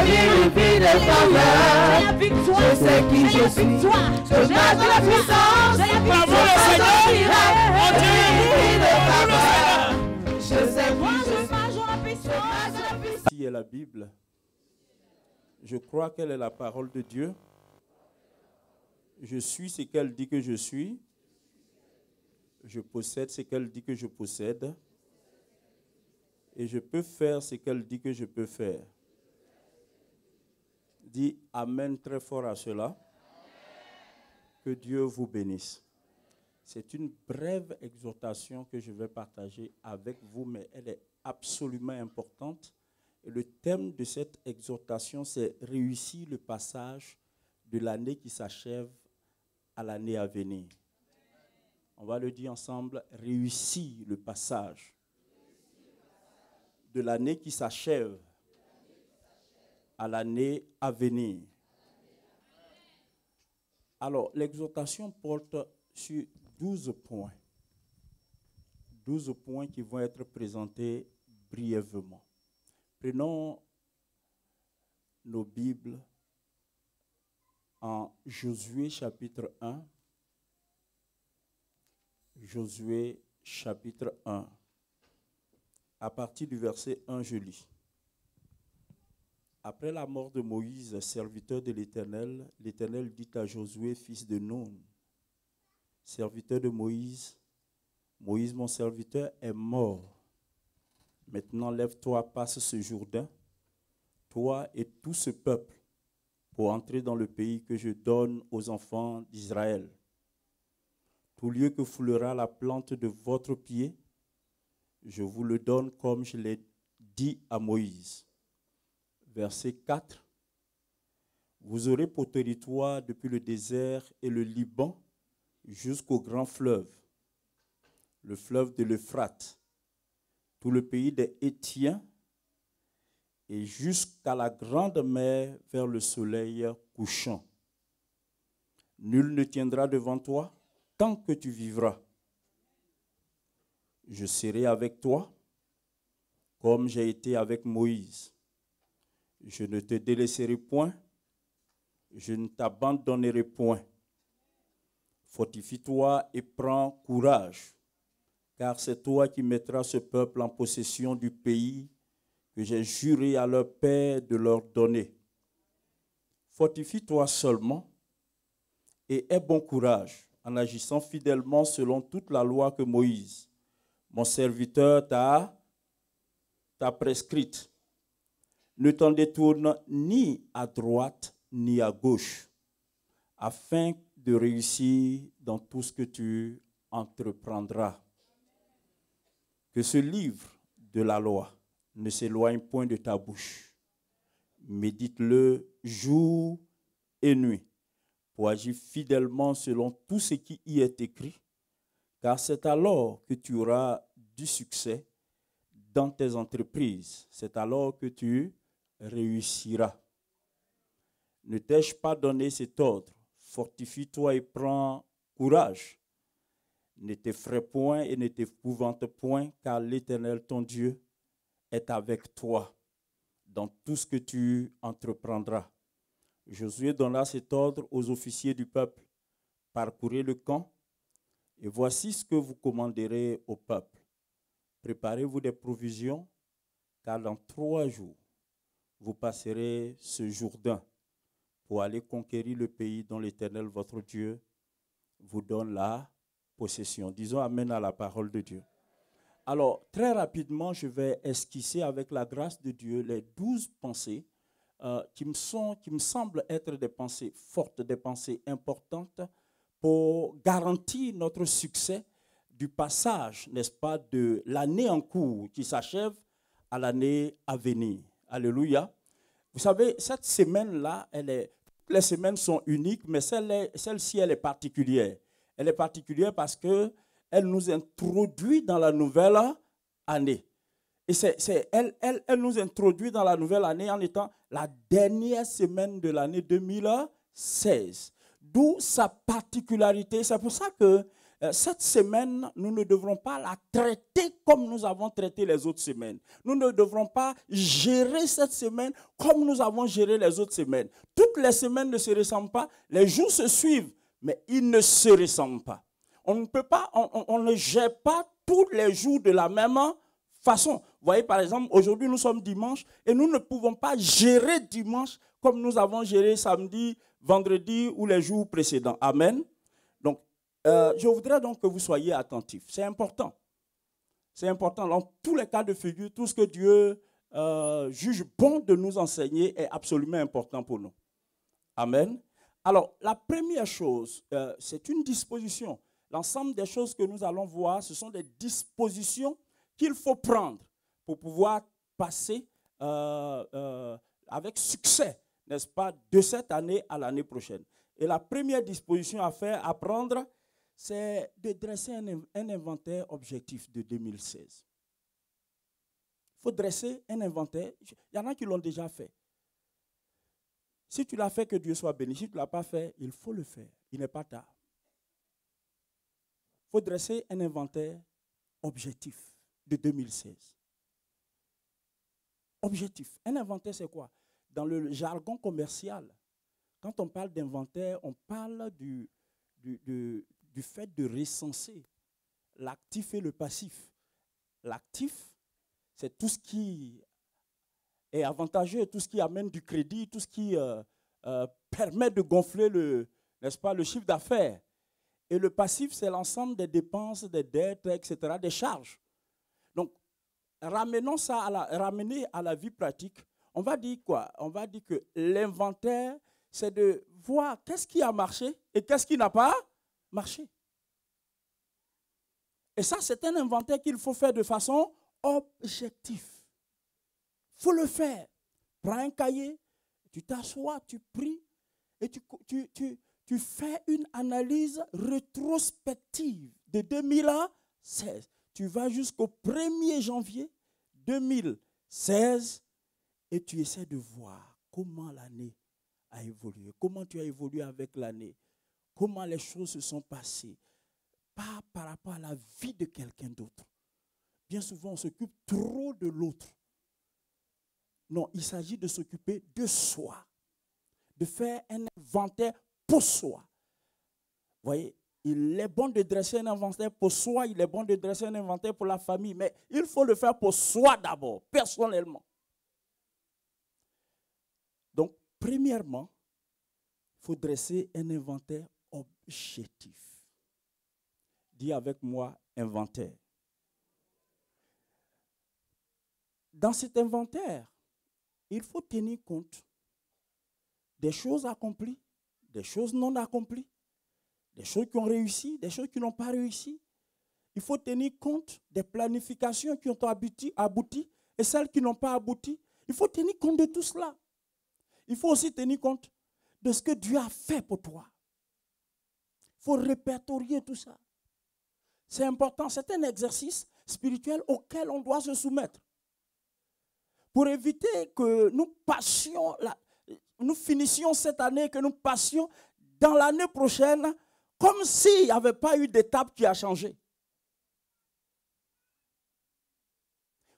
vérifie de faveur. Je sais qui je suis. Je marche de la puissance. Bravo le Seigneur. Je sais qui je suis. Qui est la Bible? Je crois qu'elle est la parole de Dieu. Je suis ce qu'elle dit que je suis. Je possède ce qu'elle dit que je possède. Et je peux faire ce qu'elle dit que je peux faire. Dis Amen très fort à cela. Que Dieu vous bénisse. C'est une brève exhortation que je vais partager avec vous, mais elle est absolument importante. Et le thème de cette exhortation, c'est réussir le passage de l'année qui s'achève à l'année à venir. On va le dire ensemble, réussir le passage de l'année qui s'achève à l'année à venir. Alors, l'exhortation porte sur 12 points. 12 points qui vont être présentés brièvement. Prenons nos Bibles en Josué chapitre 1. Josué chapitre 1. À partir du verset 1, je lis. Après la mort de Moïse, serviteur de l'Éternel, l'Éternel dit à Josué, fils de Nun, serviteur de Moïse, Moïse, mon serviteur, est mort. Maintenant, lève-toi, passe ce Jourdain, toi et tout ce peuple, pour entrer dans le pays que je donne aux enfants d'Israël. Tout lieu que foulera la plante de votre pied, je vous le donne comme je l'ai dit à Moïse. Verset 4. Vous aurez pour territoire depuis le désert et le Liban jusqu'au grand fleuve, le fleuve de l'Euphrate, tout le pays des Hétiens et jusqu'à la grande mer vers le soleil couchant. Nul ne tiendra devant toi tant que tu vivras. Je serai avec toi comme j'ai été avec Moïse. Je ne te délaisserai point, je ne t'abandonnerai point. Fortifie-toi et prends courage, car c'est toi qui mettras ce peuple en possession du pays que j'ai juré à leur père de leur donner. Fortifie-toi seulement et aie bon courage en agissant fidèlement selon toute la loi que Moïse, mon serviteur, t'a prescrite. Ne t'en détourne ni à droite ni à gauche, afin de réussir dans tout ce que tu entreprendras. Que ce livre de la loi ne s'éloigne point de ta bouche. Médite-le jour et nuit, pour agir fidèlement selon tout ce qui y est écrit, car c'est alors que tu auras du succès dans tes entreprises. C'est alors que tu réussiras. Ne t'ai-je pas donné cet ordre? Fortifie-toi et prends courage. Ne t'effraie point et ne t'épouvante point, car l'Éternel, ton Dieu, est avec toi dans tout ce que tu entreprendras. Josué donna cet ordre aux officiers du peuple. Parcourez le camp, et voici ce que vous commanderez au peuple. Préparez-vous des provisions, car dans 3 jours, vous passerez ce Jourdain pour aller conquérir le pays dont l'Éternel, votre Dieu, vous donne la possession. Disons amen à la parole de Dieu. Alors, très rapidement, je vais esquisser avec la grâce de Dieu les 12 pensées qui me semblent être des pensées fortes, des pensées importantes pour garantir notre succès du passage, n'est-ce pas, de l'année en cours qui s'achève à l'année à venir. Alléluia. Vous savez, cette semaine-là, les semaines sont uniques, mais celle-ci, elle est particulière. Elle est particulière parce qu'elle nous introduit dans la nouvelle année. Et elle nous introduit dans la nouvelle année en étant la dernière semaine de l'année 2016. D'où sa particularité. C'est pour ça que cette semaine, nous ne devrons pas la traiter comme nous avons traité les autres semaines. Nous ne devrons pas gérer cette semaine comme nous avons géré les autres semaines. Toutes les semaines ne se ressemblent pas, les jours se suivent, mais ils ne se ressemblent pas. On ne peut pas, on ne gère pas tous les jours de la même façon. Vous voyez, par exemple, aujourd'hui, nous sommes dimanche et nous ne pouvons pas gérer dimanche comme nous avons géré samedi, vendredi ou les jours précédents. Amen. Donc, je voudrais donc que vous soyez attentifs. C'est important. C'est important. Dans tous les cas de figure, tout ce que Dieu juge bon de nous enseigner est absolument important pour nous. Amen. Alors, la première chose, c'est une disposition. L'ensemble des choses que nous allons voir, ce sont des dispositions qu'il faut prendre pour pouvoir passer avec succès, n'est-ce pas, de cette année à l'année prochaine. Et la première disposition à faire, à prendre, c'est de dresser un inventaire objectif de 2016. Il faut dresser un inventaire. Il y en a qui l'ont déjà fait. Si tu l'as fait, que Dieu soit béni. Si tu ne l'as pas fait, il faut le faire. Il n'est pas tard. Il faut dresser un inventaire objectif de 2016. Objectif. Un inventaire, c'est quoi? Dans le jargon commercial, quand on parle d'inventaire, on parle du fait de recenser l'actif et le passif. L'actif, c'est tout ce qui est avantageux, tout ce qui amène du crédit, tout ce qui permet de gonfler n'est-ce pas, le chiffre d'affaires. Et le passif, c'est l'ensemble des dépenses, des dettes, etc., des charges. Donc, ramenons ça ramener à la vie pratique. On va dire quoi? On va dire que l'inventaire, c'est de voir qu'est-ce qui a marché et qu'est-ce qui n'a pas marché. Et ça, c'est un inventaire qu'il faut faire de façon objective. Il faut le faire. Prends un cahier, tu t'assois, tu pries et tu fais une analyse rétrospective de 2016. Tu vas jusqu'au 1er janvier 2016 et tu essaies de voir comment l'année a évolué, comment tu as évolué avec l'année, comment les choses se sont passées, pas par rapport à la vie de quelqu'un d'autre. Bien souvent, on s'occupe trop de l'autre. Non, il s'agit de s'occuper de soi, de faire un inventaire pour soi. Vous voyez, il est bon de dresser un inventaire pour soi, il est bon de dresser un inventaire pour la famille, mais il faut le faire pour soi d'abord, personnellement. Donc, premièrement, il faut dresser un inventaire objectif. Dis avec moi, inventaire. Dans cet inventaire, il faut tenir compte des choses accomplies, des choses non accomplies, des choses qui ont réussi, des choses qui n'ont pas réussi. Il faut tenir compte des planifications qui ont abouti et celles qui n'ont pas abouti. Il faut tenir compte de tout cela. Il faut aussi tenir compte de ce que Dieu a fait pour toi. Il faut répertorier tout ça. C'est important, c'est un exercice spirituel auquel on doit se soumettre. Pour éviter que nous finissions cette année, que nous passions dans l'année prochaine comme s'il n'y avait pas eu d'étape qui a changé.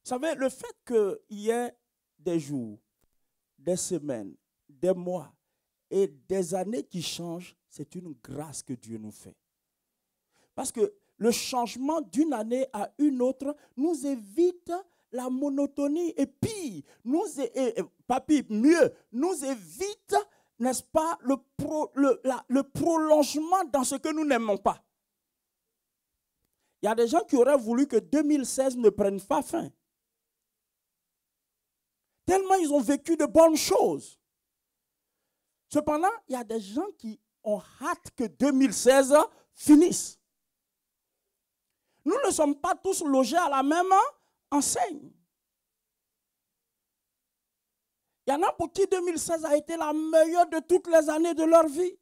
Vous savez, le fait qu'il y ait des jours, des semaines, des mois et des années qui changent, c'est une grâce que Dieu nous fait. Parce que le changement d'une année à une autre nous évite la monotonie et pire, nous évite, n'est-ce pas, le prolongement dans ce que nous n'aimons pas. Il y a des gens qui auraient voulu que 2016 ne prenne pas fin. Tellement ils ont vécu de bonnes choses. Cependant, il y a des gens qui ont hâte que 2016 finisse. Nous ne sommes pas tous logés à la même enseigne. Il y en a pour qui 2016 a été la meilleure de toutes les années de leur vie.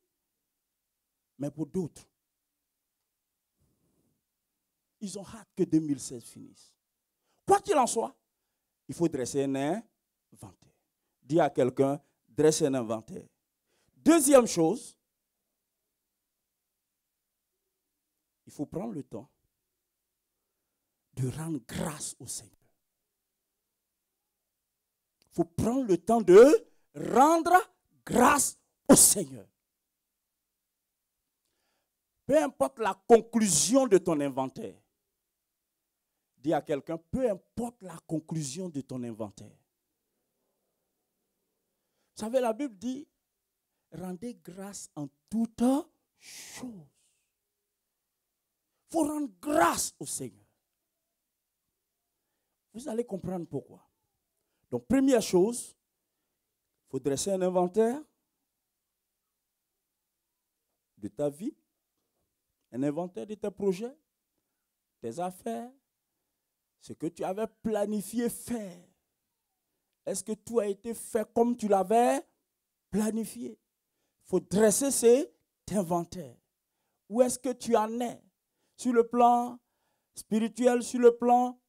Mais pour d'autres, ils ont hâte que 2016 finisse. Quoi qu'il en soit, il faut dresser un inventaire. Dis à quelqu'un, dresser un inventaire. Deuxième chose, il faut prendre le temps de rendre grâce au Seigneur. Il faut prendre le temps de rendre grâce au Seigneur. Peu importe la conclusion de ton inventaire. Dis à quelqu'un, peu importe la conclusion de ton inventaire. Vous savez, la Bible dit, rendez grâce en toutes choses. Il faut rendre grâce au Seigneur. Vous allez comprendre pourquoi. Donc, première chose, il faut dresser un inventaire de ta vie, un inventaire de tes projets, tes affaires, ce que tu avais planifié faire. Est-ce que tout a été fait comme tu l'avais planifié? Il faut dresser cet inventaire. Où est-ce que tu en es? Sur le plan spirituel, sur le plan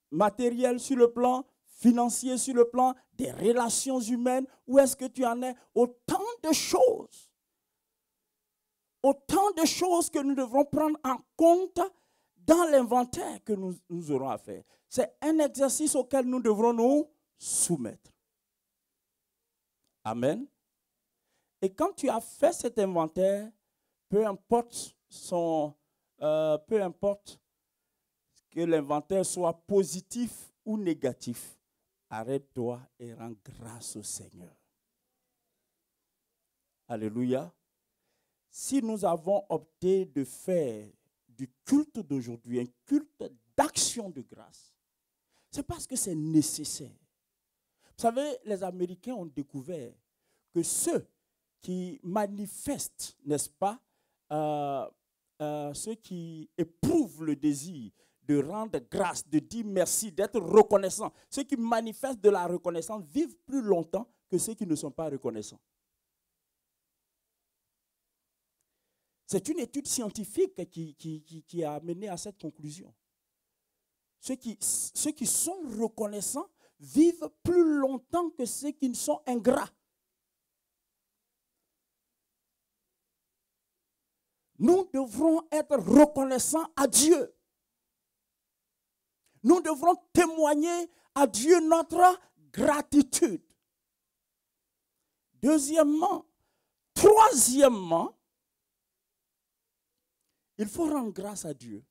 matériel, sur le plan financier, sur le plan des relations humaines. Où est-ce que tu en es? Autant de choses. Autant de choses que nous devrons prendre en compte dans l'inventaire que nous aurons à faire. C'est un exercice auquel nous devrons nous soumettre. Amen. Et quand tu as fait cet inventaire, peu importe que l'inventaire soit positif ou négatif, arrête-toi et rends grâce au Seigneur. Alléluia. Si nous avons opté de faire du culte d'aujourd'hui un culte d'action de grâce, c'est parce que c'est nécessaire. Vous savez, les Américains ont découvert que ceux qui manifestent, n'est-ce pas, ceux qui éprouvent le désir de rendre grâce, de dire merci, d'être reconnaissants, ceux qui manifestent de la reconnaissance vivent plus longtemps que ceux qui ne sont pas reconnaissants. C'est une étude scientifique qui a mené à cette conclusion. Ceux qui sont reconnaissants vivent plus longtemps que ceux qui sont ingrats. Nous devrons être reconnaissants à Dieu. Nous devrons témoigner à Dieu notre gratitude. Deuxièmement, troisièmement, il faut rendre grâce à Dieu.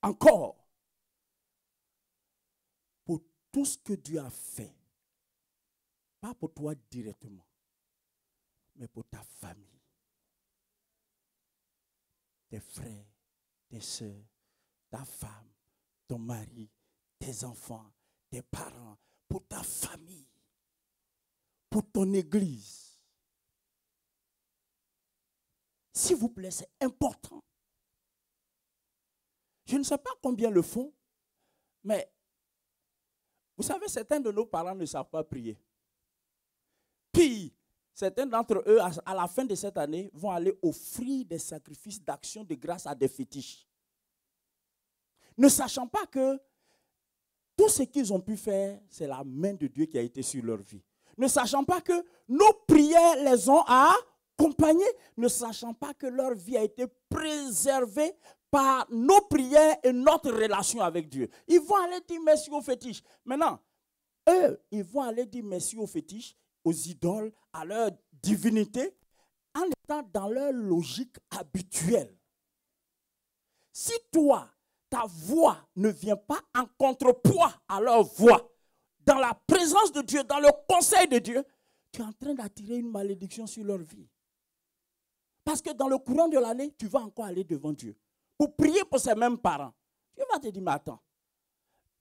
Encore. Pour tout ce que Dieu a fait. Pas pour toi directement. Mais pour ta famille. Tes frères, tes soeurs, ta femme, ton mari, tes enfants, tes parents. Pour ta famille. Pour ton église. S'il vous plaît, c'est important. Je ne sais pas combien le font, mais vous savez, certains de nos parents ne savent pas prier. Puis, certains d'entre eux, à la fin de cette année, vont aller offrir des sacrifices d'action de grâce à des fétiches. Ne sachant pas que tout ce qu'ils ont pu faire, c'est la main de Dieu qui a été sur leur vie. Ne sachant pas que nos prières les ont accompagnés, ne sachant pas que leur vie a été préservée par nos prières et notre relation avec Dieu. Ils vont aller dire merci aux fétiches. Maintenant, eux, ils vont aller dire merci aux fétiches, aux idoles, à leur divinité, en étant dans leur logique habituelle. Si toi, ta voix ne vient pas en contrepoids à leur voix, dans la présence de Dieu, dans le conseil de Dieu, tu es en train d'attirer une malédiction sur leur vie. Parce que dans le courant de l'année, tu vas encore aller devant Dieu pour prier pour ces mêmes parents. Dieu va te dire, mais attends,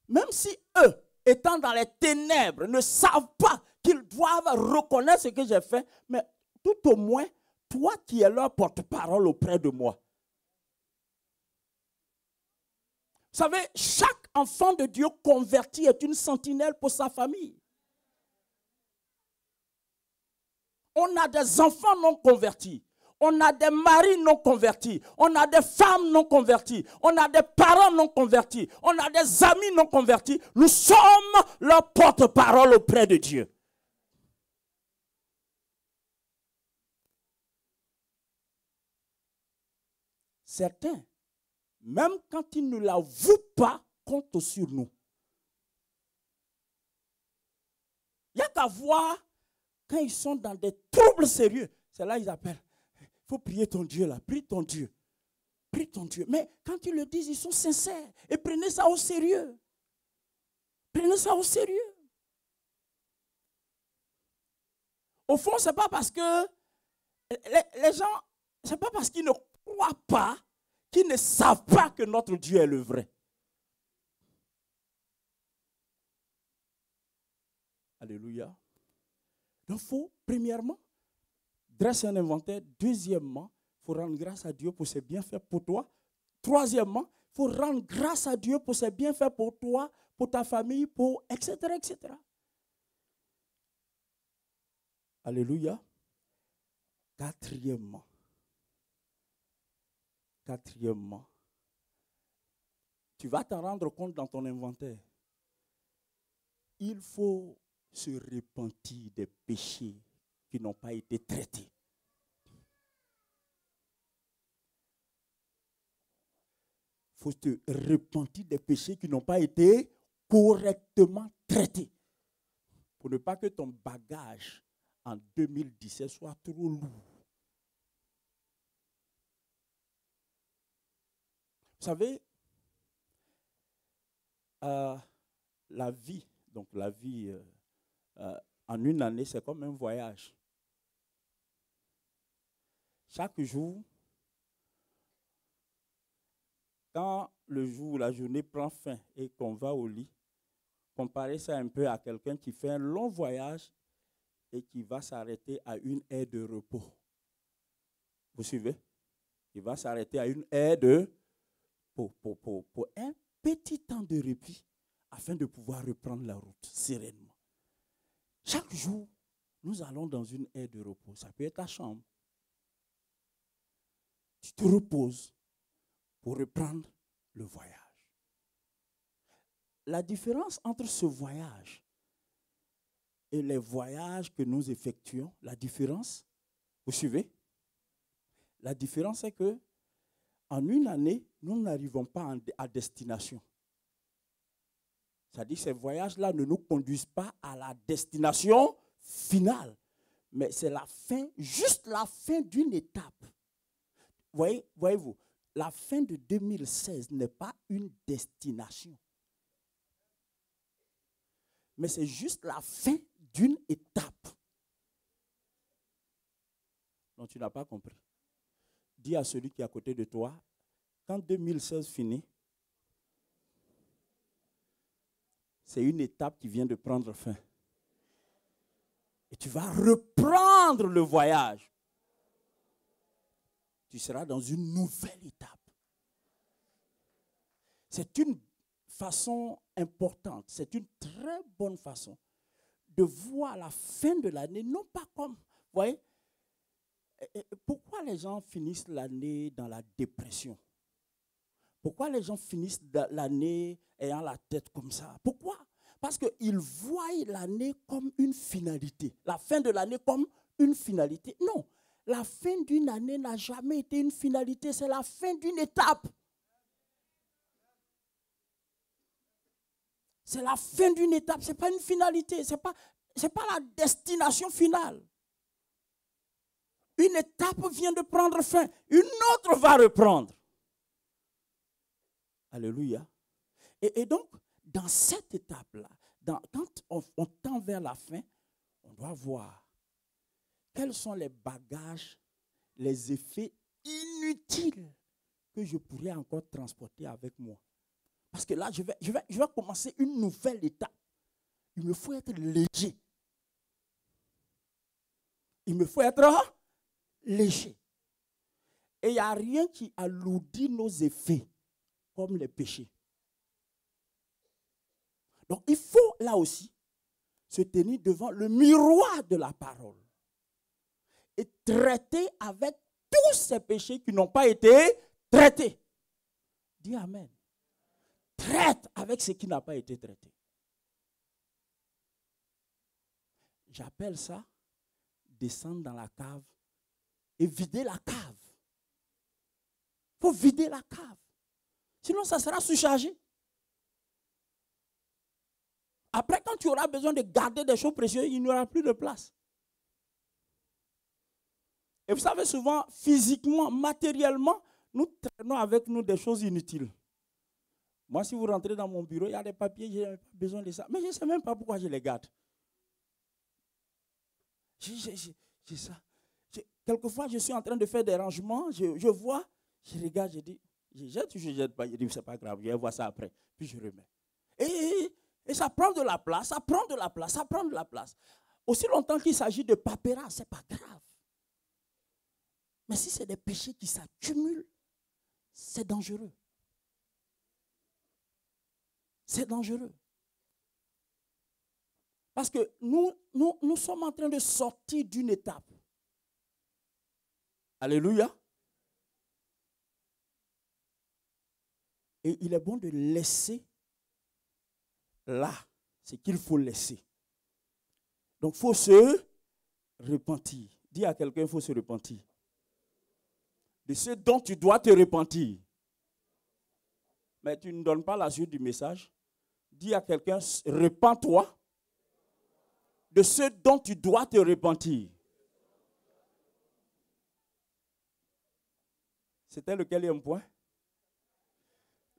même si eux, étant dans les ténèbres, ne savent pas qu'ils doivent reconnaître ce que j'ai fait, mais tout au moins, toi qui es leur porte-parole auprès de moi. Vous savez, chaque enfant de Dieu converti est une sentinelle pour sa famille. On a des enfants non convertis. On a des maris non convertis. On a des femmes non converties. On a des parents non convertis. On a des amis non convertis. Nous sommes leur porte-parole auprès de Dieu. certains, même quand ils ne l'avouent pas, comptent sur nous. Il n'y a qu'à voir quand ils sont dans des troubles sérieux. C'est là qu'ils appellent. Il faut prier ton Dieu là. Prie ton Dieu. Prie ton Dieu. Mais quand ils le disent, ils sont sincères. Et prenez ça au sérieux. Prenez ça au sérieux. Au fond, ce n'est pas parce que les gens, ce n'est pas parce qu'ils ne croient pas, qu'ils ne savent pas que notre Dieu est le vrai. Alléluia. Donc, il faut, premièrement, dresser un inventaire. Deuxièmement, il faut rendre grâce à Dieu pour ses bienfaits pour toi. Troisièmement, il faut rendre grâce à Dieu pour ses bienfaits pour toi, pour ta famille, pour etc., etc. Alléluia. Quatrièmement, tu vas t'en rendre compte dans ton inventaire. Il faut se repentir des péchés qui n'ont pas été traités. Il faut te repentir des péchés qui n'ont pas été correctement traités. Pour ne pas que ton bagage en 2017 soit trop lourd. Vous savez, la vie, donc la vie en une année, c'est comme un voyage. Chaque jour, quand le jour, la journée prend fin et qu'on va au lit, comparez ça un peu à quelqu'un qui fait un long voyage et qui va s'arrêter à une aire de repos. Vous suivez? Il va s'arrêter à une aire de pour un petit temps de répit afin de pouvoir reprendre la route sereinement. Chaque jour, nous allons dans une aire de repos. Ça peut être ta chambre. Tu te reposes pour reprendre le voyage. La différence entre ce voyage et les voyages que nous effectuons, la différence, vous suivez? La différence est que en une année, nous n'arrivons pas à destination. C'est-à-dire que ces voyages-là ne nous conduisent pas à la destination finale. Mais c'est la fin, juste la fin d'une étape. Voyez-vous, la fin de 2016 n'est pas une destination. Mais c'est juste la fin d'une étape. Donc tu n'as pas compris. Dis à celui qui est à côté de toi, quand 2016 finit, c'est une étape qui vient de prendre fin. Et tu vas reprendre le voyage. Tu seras dans une nouvelle étape. C'est une façon importante, c'est une très bonne façon de voir la fin de l'année, non pas comme, vous voyez, pourquoi les gens finissent l'année dans la dépression? Pourquoi les gens finissent l'année ayant la tête comme ça? Pourquoi? Parce qu'ils voient l'année comme une finalité. La fin de l'année comme une finalité. Non, la fin d'une année n'a jamais été une finalité, c'est la fin d'une étape. C'est la fin d'une étape, ce n'est pas une finalité, ce n'est pas la destination finale. Une étape vient de prendre fin, une autre va reprendre. Alléluia. Et donc, dans cette étape-là, quand on tend vers la fin, on doit voir quels sont les bagages, les effets inutiles que je pourrais encore transporter avec moi. Parce que là, je vais commencer une nouvelle étape. Il me faut être léger. Il me faut être léger. Et il n'y a rien qui alourdit nos effets comme les péchés. Donc, il faut là aussi se tenir devant le miroir de la parole et traiter avec tous ces péchés qui n'ont pas été traités. Dis Amen. Traite avec ce qui n'a pas été traité. J'appelle ça descendre dans la cave et vider la cave. Il faut vider la cave. Sinon, ça sera surchargé. Après, quand tu auras besoin de garder des choses précieuses, il n'y aura plus de place. Et vous savez, souvent, physiquement, matériellement, nous traînons avec nous des choses inutiles. Moi, si vous rentrez dans mon bureau, il y a des papiers, je n'ai pas besoin de ça. Mais je ne sais même pas pourquoi je les garde. J'ai ça. Quelquefois, je suis en train de faire des rangements, je vois, je regarde, je dis, je jette pas, je dis, c'est pas grave, je vais voir ça après. Puis je remets. Et ça prend de la place, ça prend de la place, ça prend de la place. Aussi longtemps qu'il s'agit de paperasses, ce n'est pas grave. Mais si c'est des péchés qui s'accumulent, c'est dangereux. C'est dangereux. Parce que nous sommes en train de sortir d'une étape. Alléluia. Et il est bon de laisser là ce qu'il faut laisser. Donc il faut se repentir. Dis à quelqu'un, il faut se repentir. De ce dont tu dois te repentir. Mais tu ne donnes pas la suite du message. Dis à quelqu'un, repens-toi de ce dont tu dois te repentir. C'était le quatrième point?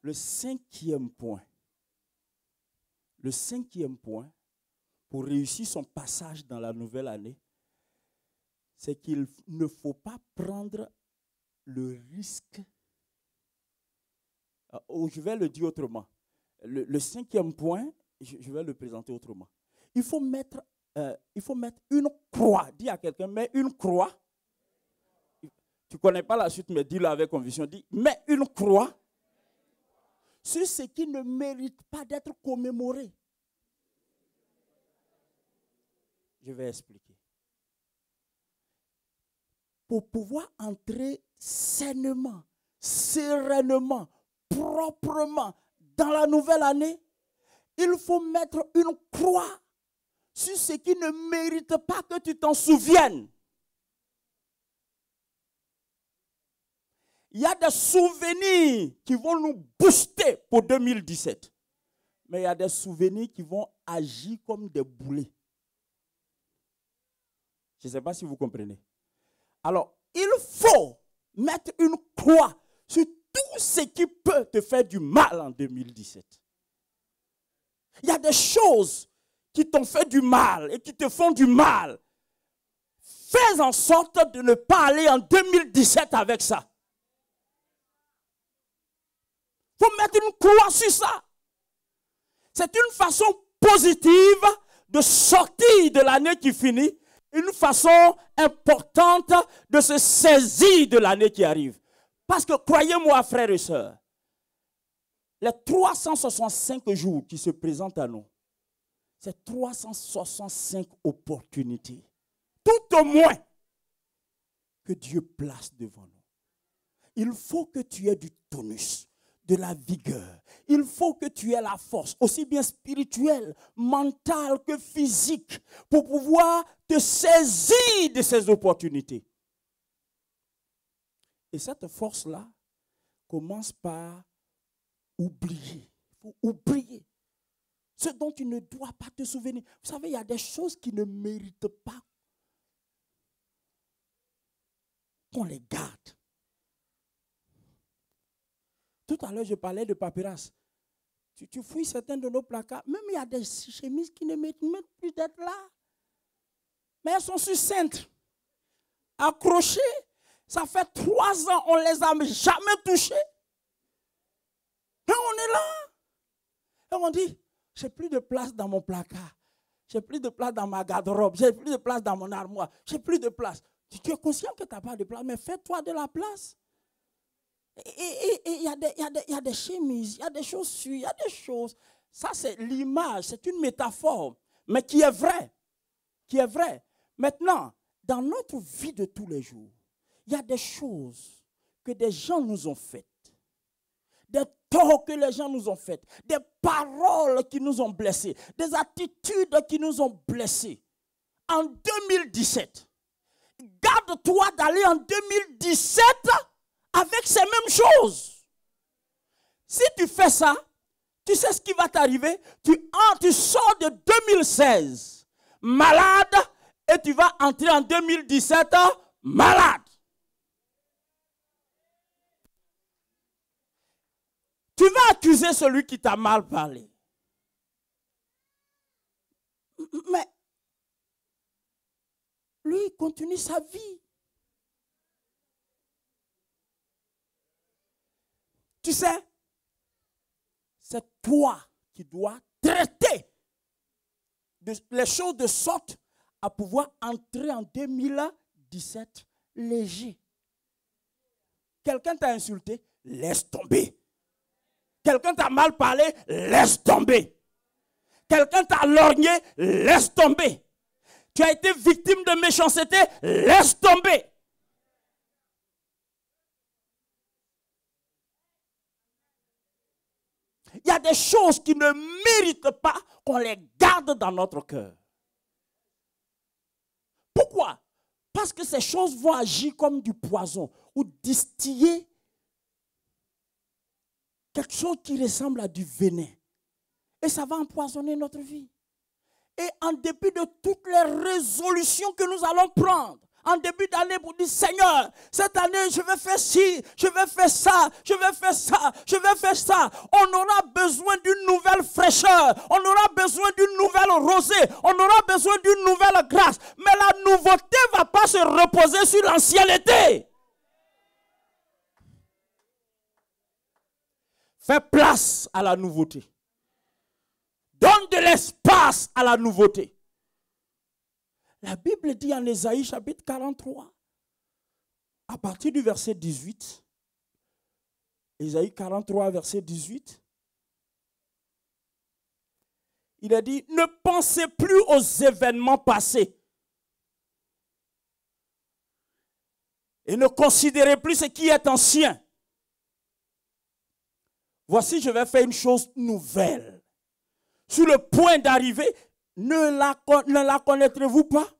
Le cinquième point. Le cinquième point, pour réussir son passage dans la nouvelle année, c'est qu'il ne faut pas prendre le risque. Je vais le dire autrement. Le cinquième point, je vais le présenter autrement. Il faut mettre une croix. Dis à quelqu'un, mets une croix. Tu ne connais pas la suite, mais dis-le avec conviction. Dis, mets une croix sur ce qui ne mérite pas d'être commémoré. Je vais expliquer. Pour pouvoir entrer sainement, sereinement, proprement dans la nouvelle année, il faut mettre une croix sur ce qui ne mérite pas que tu t'en souviennes. Il y a des souvenirs qui vont nous booster pour 2017. Mais il y a des souvenirs qui vont agir comme des boulets. Je ne sais pas si vous comprenez. Alors, il faut mettre une croix sur tout ce qui peut te faire du mal en 2017. Il y a des choses qui t'ont fait du mal et qui te font du mal. Fais en sorte de ne pas aller en 2017 avec ça. Il faut mettre une croix sur ça. C'est une façon positive de sortir de l'année qui finit, une façon importante de se saisir de l'année qui arrive. Parce que croyez-moi, frères et sœurs, les 365 jours qui se présentent à nous, c'est 365 opportunités, tout au moins, que Dieu place devant nous. Il faut que tu aies du tonus, de la vigueur. Il faut que tu aies la force, aussi bien spirituelle, mentale que physique, pour pouvoir te saisir de ces opportunités. Et cette force-là commence par oublier. Il faut oublier ce dont tu ne dois pas te souvenir. Vous savez, il y a des choses qui ne méritent pas qu'on les garde. Tout à l'heure, je parlais de papyrus. Tu fouilles certains de nos placards. Même il y a des chemises qui ne méritent même plus d'être là. Mais elles sont sur cintre, accrochées. Ça fait 3 ans, on ne les a jamais touchées. Et on est là. Et on dit, j'ai plus de place dans mon placard. J'ai plus de place dans ma garde-robe. J'ai plus de place dans mon armoire. J'ai plus de place. Tu es conscient que tu n'as pas de place, mais fais-toi de la place. Et il y a des chemises, il y a des chaussures, il y a des choses. Ça, c'est l'image, c'est une métaphore, mais qui est vraie. Qui est vraie. Maintenant, dans notre vie de tous les jours, il y a des choses que des gens nous ont faites, des torts que les gens nous ont faites, des paroles qui nous ont blessés, des attitudes qui nous ont blessés. En 2017, garde-toi d'aller en 2017 avec ces mêmes choses. Si tu fais ça, tu sais ce qui va t'arriver? Tu sors de 2016 malade et tu vas entrer en 2017 malade. Tu vas accuser celui qui t'a mal parlé. Mais lui, il continue sa vie. Tu sais, c'est toi qui dois traiter les choses de sorte à pouvoir entrer en 2017 léger. Quelqu'un t'a insulté, laisse tomber. Quelqu'un t'a mal parlé, laisse tomber. Quelqu'un t'a lorgné, laisse tomber. Tu as été victime de méchanceté, laisse tomber. Il y a des choses qui ne méritent pas qu'on les garde dans notre cœur. Pourquoi? Parce que ces choses vont agir comme du poison ou distiller quelque chose qui ressemble à du venin. Et ça va empoisonner notre vie. Et en dépit de toutes les résolutions que nous allons prendre, en début d'année pour dire, Seigneur, cette année, je vais faire ci, je vais faire ça, je vais faire ça, je vais faire ça. On aura besoin d'une nouvelle fraîcheur, on aura besoin d'une nouvelle rosée, on aura besoin d'une nouvelle grâce. Mais la nouveauté ne va pas se reposer sur l'ancienneté. Fais place à la nouveauté. Donne de l'espace à la nouveauté. La Bible dit en Ésaïe chapitre 43, à partir du verset 18, Ésaïe 43, verset 18, il a dit, ne pensez plus aux événements passés et ne considérez plus ce qui est ancien. Voici, je vais faire une chose nouvelle. Sur le point d'arriver, ne la connaîtrez-vous pas?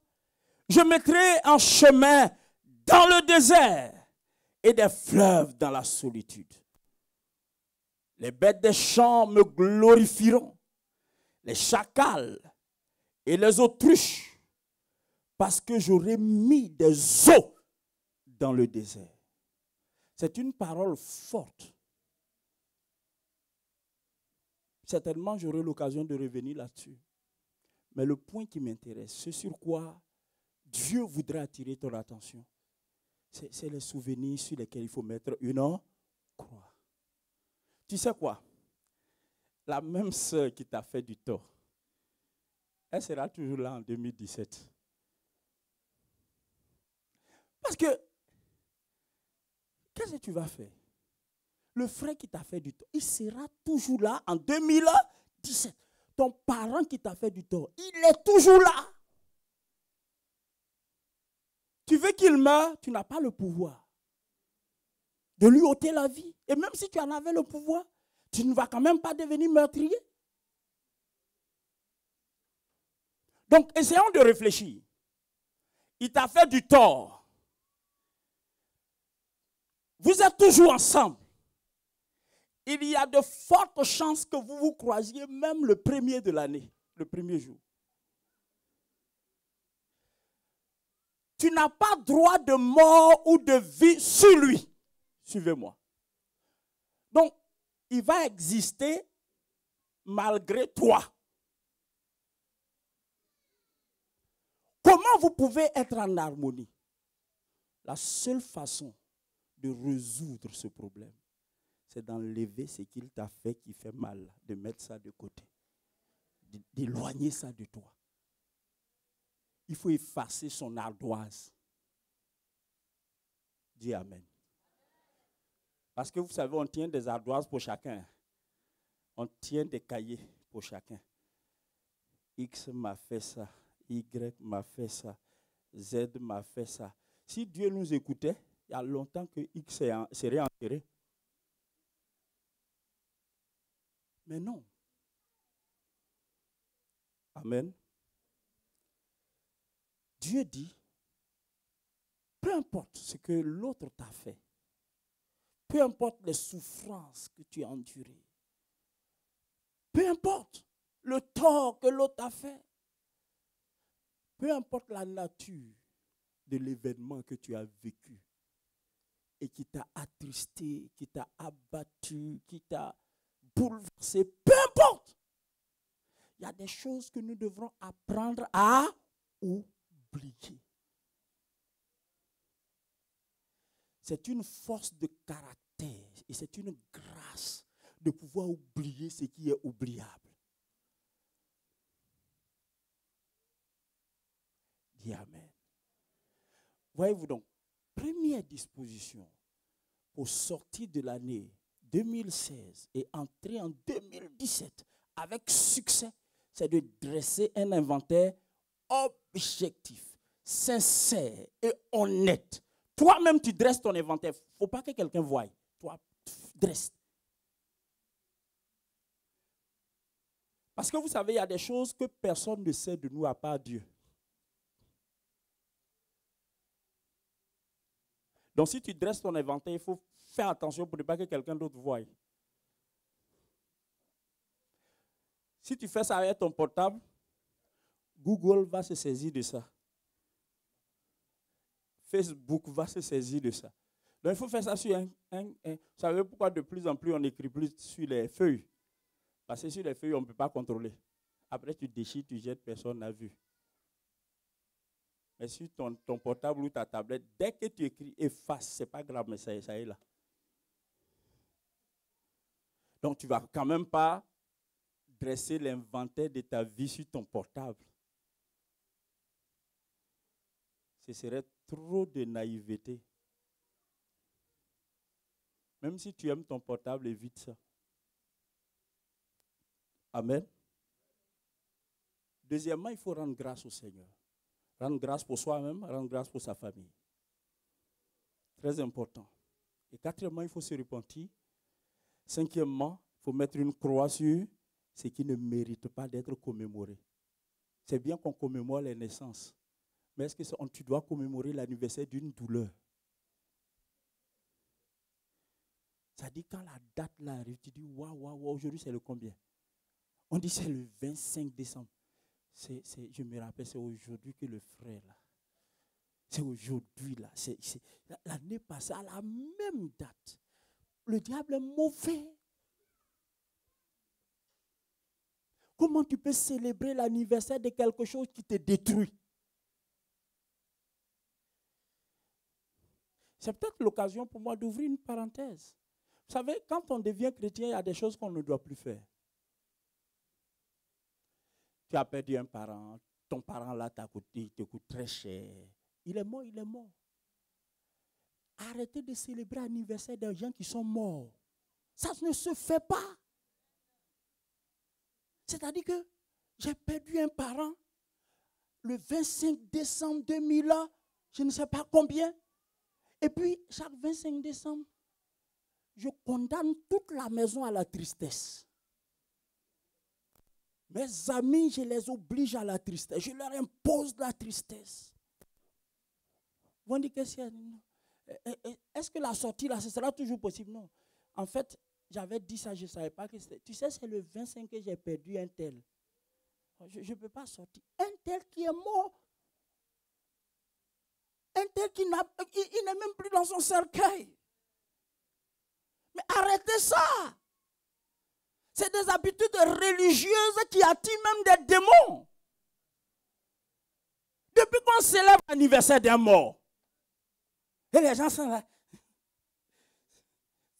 Je mettrai en chemin dans le désert et des fleuves dans la solitude. Les bêtes des champs me glorifieront, les chacals et les autruches, parce que j'aurai mis des eaux dans le désert. C'est une parole forte. Certainement, j'aurai l'occasion de revenir là-dessus. Mais le point qui m'intéresse, ce sur quoi Dieu voudrait attirer ton attention, c'est les souvenirs sur lesquels il faut mettre une croix. Tu sais quoi? La même sœur qui t'a fait du tort, elle sera toujours là en 2017. Parce que, qu'est-ce que tu vas faire? Le frère qui t'a fait du tort, il sera toujours là en 2017. Ton parent qui t'a fait du tort, il est toujours là. Tu veux qu'il meure, tu n'as pas le pouvoir de lui ôter la vie. Et même si tu en avais le pouvoir, tu ne vas quand même pas devenir meurtrier. Donc, essayons de réfléchir. Il t'a fait du tort. Vous êtes toujours ensemble. Il y a de fortes chances que vous vous croisiez même le premier de l'année, le premier jour. Tu n'as pas droit de mort ou de vie sur lui. Suivez-moi. Donc, il va exister malgré toi. Comment vous pouvez être en harmonie? La seule façon de résoudre ce problème, c'est d'enlever ce qu'il t'a fait qui fait mal, de mettre ça de côté, d'éloigner ça de toi. Il faut effacer son ardoise. Dis Amen. Parce que vous savez, on tient des ardoises pour chacun. On tient des cahiers pour chacun. X m'a fait ça, Y m'a fait ça, Z m'a fait ça. Si Dieu nous écoutait, il y a longtemps que X serait enterré. Mais non. Amen. Dieu dit, peu importe ce que l'autre t'a fait, Peu importe les souffrances que tu as endurées. Peu importe le tort que l'autre a fait. Peu importe la nature de l'événement que tu as vécu et qui t'a attristé, qui t'a abattu, qui t'a bouleversé. Peu importe. Il y a des choses que nous devrons apprendre à oublier. C'est une force de caractère et c'est une grâce de pouvoir oublier ce qui est oubliable. Dis Amen. Voyez-vous donc, première disposition pour sortir de l'année 2016 et entrer en 2017 avec succès, c'est de dresser un inventaire objectif, sincère et honnête. Toi-même, tu dresses ton inventaire. Il ne faut pas que quelqu'un voie. Toi, dresse. Parce que vous savez, il y a des choses que personne ne sait de nous à part Dieu. Donc, si tu dresses ton inventaire, il faut faire attention pour ne pas que quelqu'un d'autre voie. Si tu fais ça avec ton portable, Google va se saisir de ça. Facebook va se saisir de ça. Donc, il faut faire ça sur vous savez pourquoi de plus en plus on n'écrit plus sur les feuilles? Parce que sur les feuilles, on ne peut pas contrôler. Après, tu déchires, tu jettes, personne n'a vu. Mais sur ton portable ou ta tablette, dès que tu écris efface, ce n'est pas grave, mais ça est là. Donc, tu ne vas quand même pas dresser l'inventaire de ta vie sur ton portable. Ce serait trop de naïveté. Même si tu aimes ton portable, évite ça. Amen. Deuxièmement, il faut rendre grâce au Seigneur. Rendre grâce pour soi-même, rendre grâce pour sa famille. Très important. Et quatrièmement, il faut se repentir. Cinquièmement, il faut mettre une croix sur ce qui ne mérite pas d'être commémoré. C'est bien qu'on commémore les naissances. Mais est-ce que tu dois commémorer l'anniversaire d'une douleur? Ça dit quand la date là arrive, tu dis waouh, aujourd'hui c'est le combien? On dit c'est le 25 décembre. Je me rappelle, c'est aujourd'hui que le frère là. C'est aujourd'hui là. L'année passée, à la même date. Le diable est mauvais. Comment tu peux célébrer l'anniversaire de quelque chose qui te détruit? C'est peut-être l'occasion pour moi d'ouvrir une parenthèse. Vous savez, quand on devient chrétien, il y a des choses qu'on ne doit plus faire. Tu as perdu un parent, ton parent là il te coûte très cher. Il est mort, il est mort. Arrêtez de célébrer l'anniversaire des gens qui sont morts. Ça ne se fait pas. C'est-à-dire que j'ai perdu un parent le 25 décembre 2000, je ne sais pas combien. Et puis, chaque 25 décembre, je condamne toute la maison à la tristesse. Mes amis, je les oblige à la tristesse. Je leur impose la tristesse. Vous dites que est-ce que la sortie là, ce sera toujours possible? Non. En fait, j'avais dit ça, je ne savais pas que c'était. Tu sais, c'est le 25 que j'ai perdu un tel. Je ne peux pas sortir. Un tel qui est mort. Un tel qui il n'est même plus dans son cercueil. Mais arrêtez ça. C'est des habitudes religieuses qui attirent même des démons. Depuis qu'on célèbre l'anniversaire d'un mort, et les gens sont là.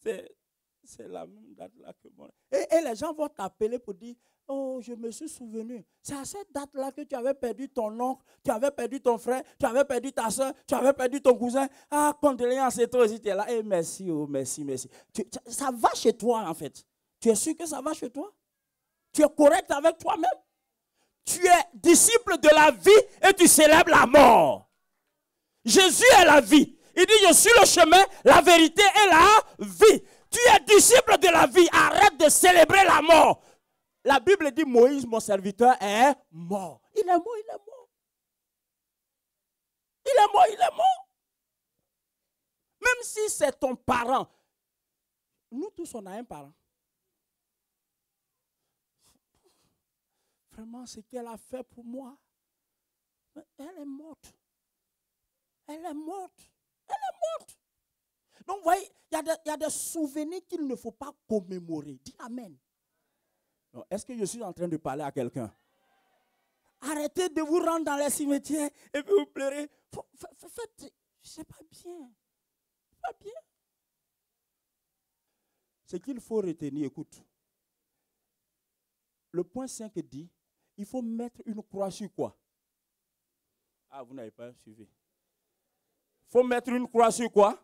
C'est la même date là que moi. Et les gens vont t'appeler pour dire, oh, je me suis souvenu. C'est à cette date-là que tu avais perdu ton oncle, tu avais perdu ton frère, tu avais perdu ta soeur, tu avais perdu ton cousin. Ah, condoléances, c'est toi aussi, tu es là. Eh, merci, oh, merci. Ça va chez toi, en fait. Tu es sûr que ça va chez toi? Tu es correct avec toi-même? Tu es disciple de la vie et tu célèbres la mort. Jésus est la vie. Il dit, je suis le chemin, la vérité et la vie. Tu es disciple de la vie. Arrête de célébrer la mort. La Bible dit, Moïse, mon serviteur, est mort. Il est mort, il est mort. Il est mort, il est mort. Même si c'est ton parent, Nous tous, on a un parent. Vraiment, ce qu'elle a fait pour moi, elle est morte. Elle est morte. Elle est morte. Donc, vous voyez, il y a des souvenirs qu'il ne faut pas commémorer. Dis Amen. Est-ce que je suis en train de parler à quelqu'un? Arrêtez de vous rendre dans les cimetières et puis vous pleurez. Faites, c'est pas bien. C'est pas bien. Ce qu'il faut retenir, écoute. Le point 5 dit, il faut mettre une croix sur quoi? Ah, vous n'avez pas suivi. Il faut mettre une croix sur quoi?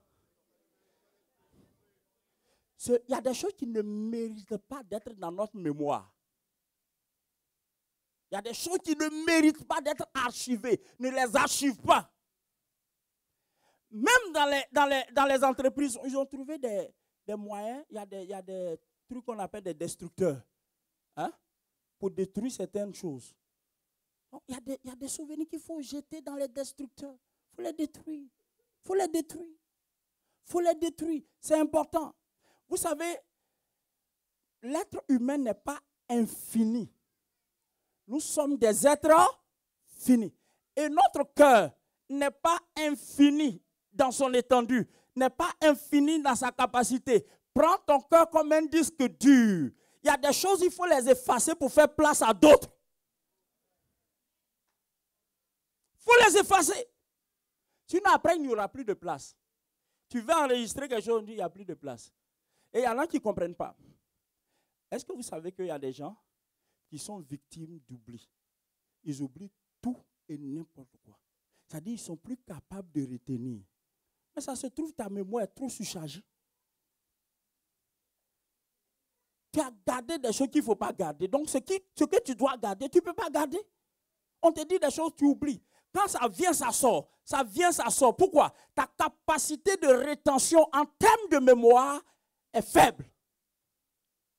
Il y a des choses qui ne méritent pas d'être dans notre mémoire. Il y a des choses qui ne méritent pas d'être archivées. Ne les archive pas. Même dans les entreprises, ils ont trouvé des moyens. Il y a des trucs qu'on appelle des destructeurs. Hein? Pour détruire certaines choses. Donc, il y a des souvenirs qu'il faut jeter dans les destructeurs. Il faut les détruire. Il faut les détruire. Il faut les détruire. C'est important. Vous savez, l'être humain n'est pas infini. Nous sommes des êtres finis. Et notre cœur n'est pas infini dans son étendue, n'est pas infini dans sa capacité. Prends ton cœur comme un disque dur. Il y a des choses, il faut les effacer pour faire place à d'autres. Il faut les effacer. Sinon, après, il n'y aura plus de place. Tu vas enregistrer quelque chose, on dit il n'y a plus de place. Et il y en a qui ne comprennent pas. Est-ce que vous savez qu'il y a des gens qui sont victimes d'oubli? Ils oublient tout et n'importe quoi. C'est-à-dire qu'ils ne sont plus capables de retenir. Mais ça se trouve, ta mémoire est trop surchargée. Tu as gardé des choses qu'il ne faut pas garder. Donc, ce que tu dois garder, tu ne peux pas garder. On te dit des choses, tu oublies. Quand ça vient, ça sort. Ça vient, ça sort. Pourquoi? Ta capacité de rétention en termes de mémoire est faible.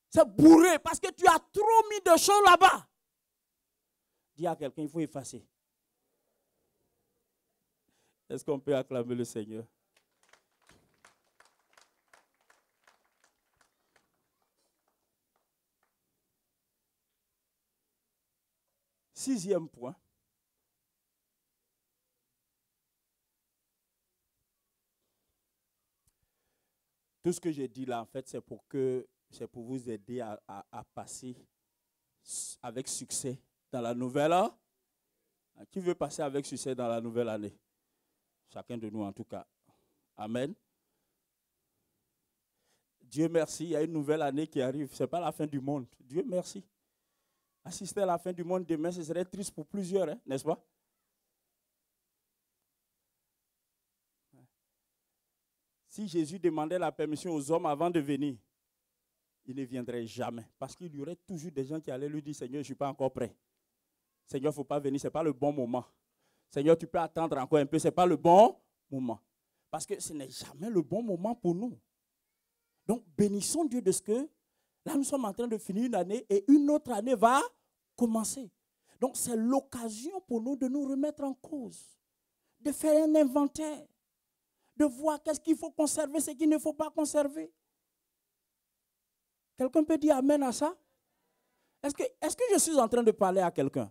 C'est bourré parce que tu as trop mis de choses là-bas. Dis à quelqu'un, il faut effacer. Est-ce qu'on peut acclamer le Seigneur? Sixième point. Tout ce que j'ai dit là, en fait, c'est pour vous aider à passer avec succès dans la nouvelle année. Qui veut passer avec succès dans la nouvelle année? Chacun de nous, en tout cas. Amen. Dieu merci, il y a une nouvelle année qui arrive. Ce n'est pas la fin du monde. Dieu merci. Assister à la fin du monde demain, ce serait triste pour plusieurs, hein, n'est-ce pas? Si Jésus demandait la permission aux hommes avant de venir, il ne viendrait jamais. Parce qu'il y aurait toujours des gens qui allaient lui dire, Seigneur, je ne suis pas encore prêt. Seigneur, il ne faut pas venir, ce n'est pas le bon moment. Seigneur, tu peux attendre encore un peu, ce n'est pas le bon moment. Parce que ce n'est jamais le bon moment pour nous. Donc, bénissons Dieu de ce que, là, nous sommes en train de finir une année et une autre année va commencer. Donc, c'est l'occasion pour nous de nous remettre en cause, de faire un inventaire, de voir qu'est-ce qu'il faut conserver, ce qu'il ne faut pas conserver. Quelqu'un peut dire amen à ça? Est-ce que je suis en train de parler à quelqu'un?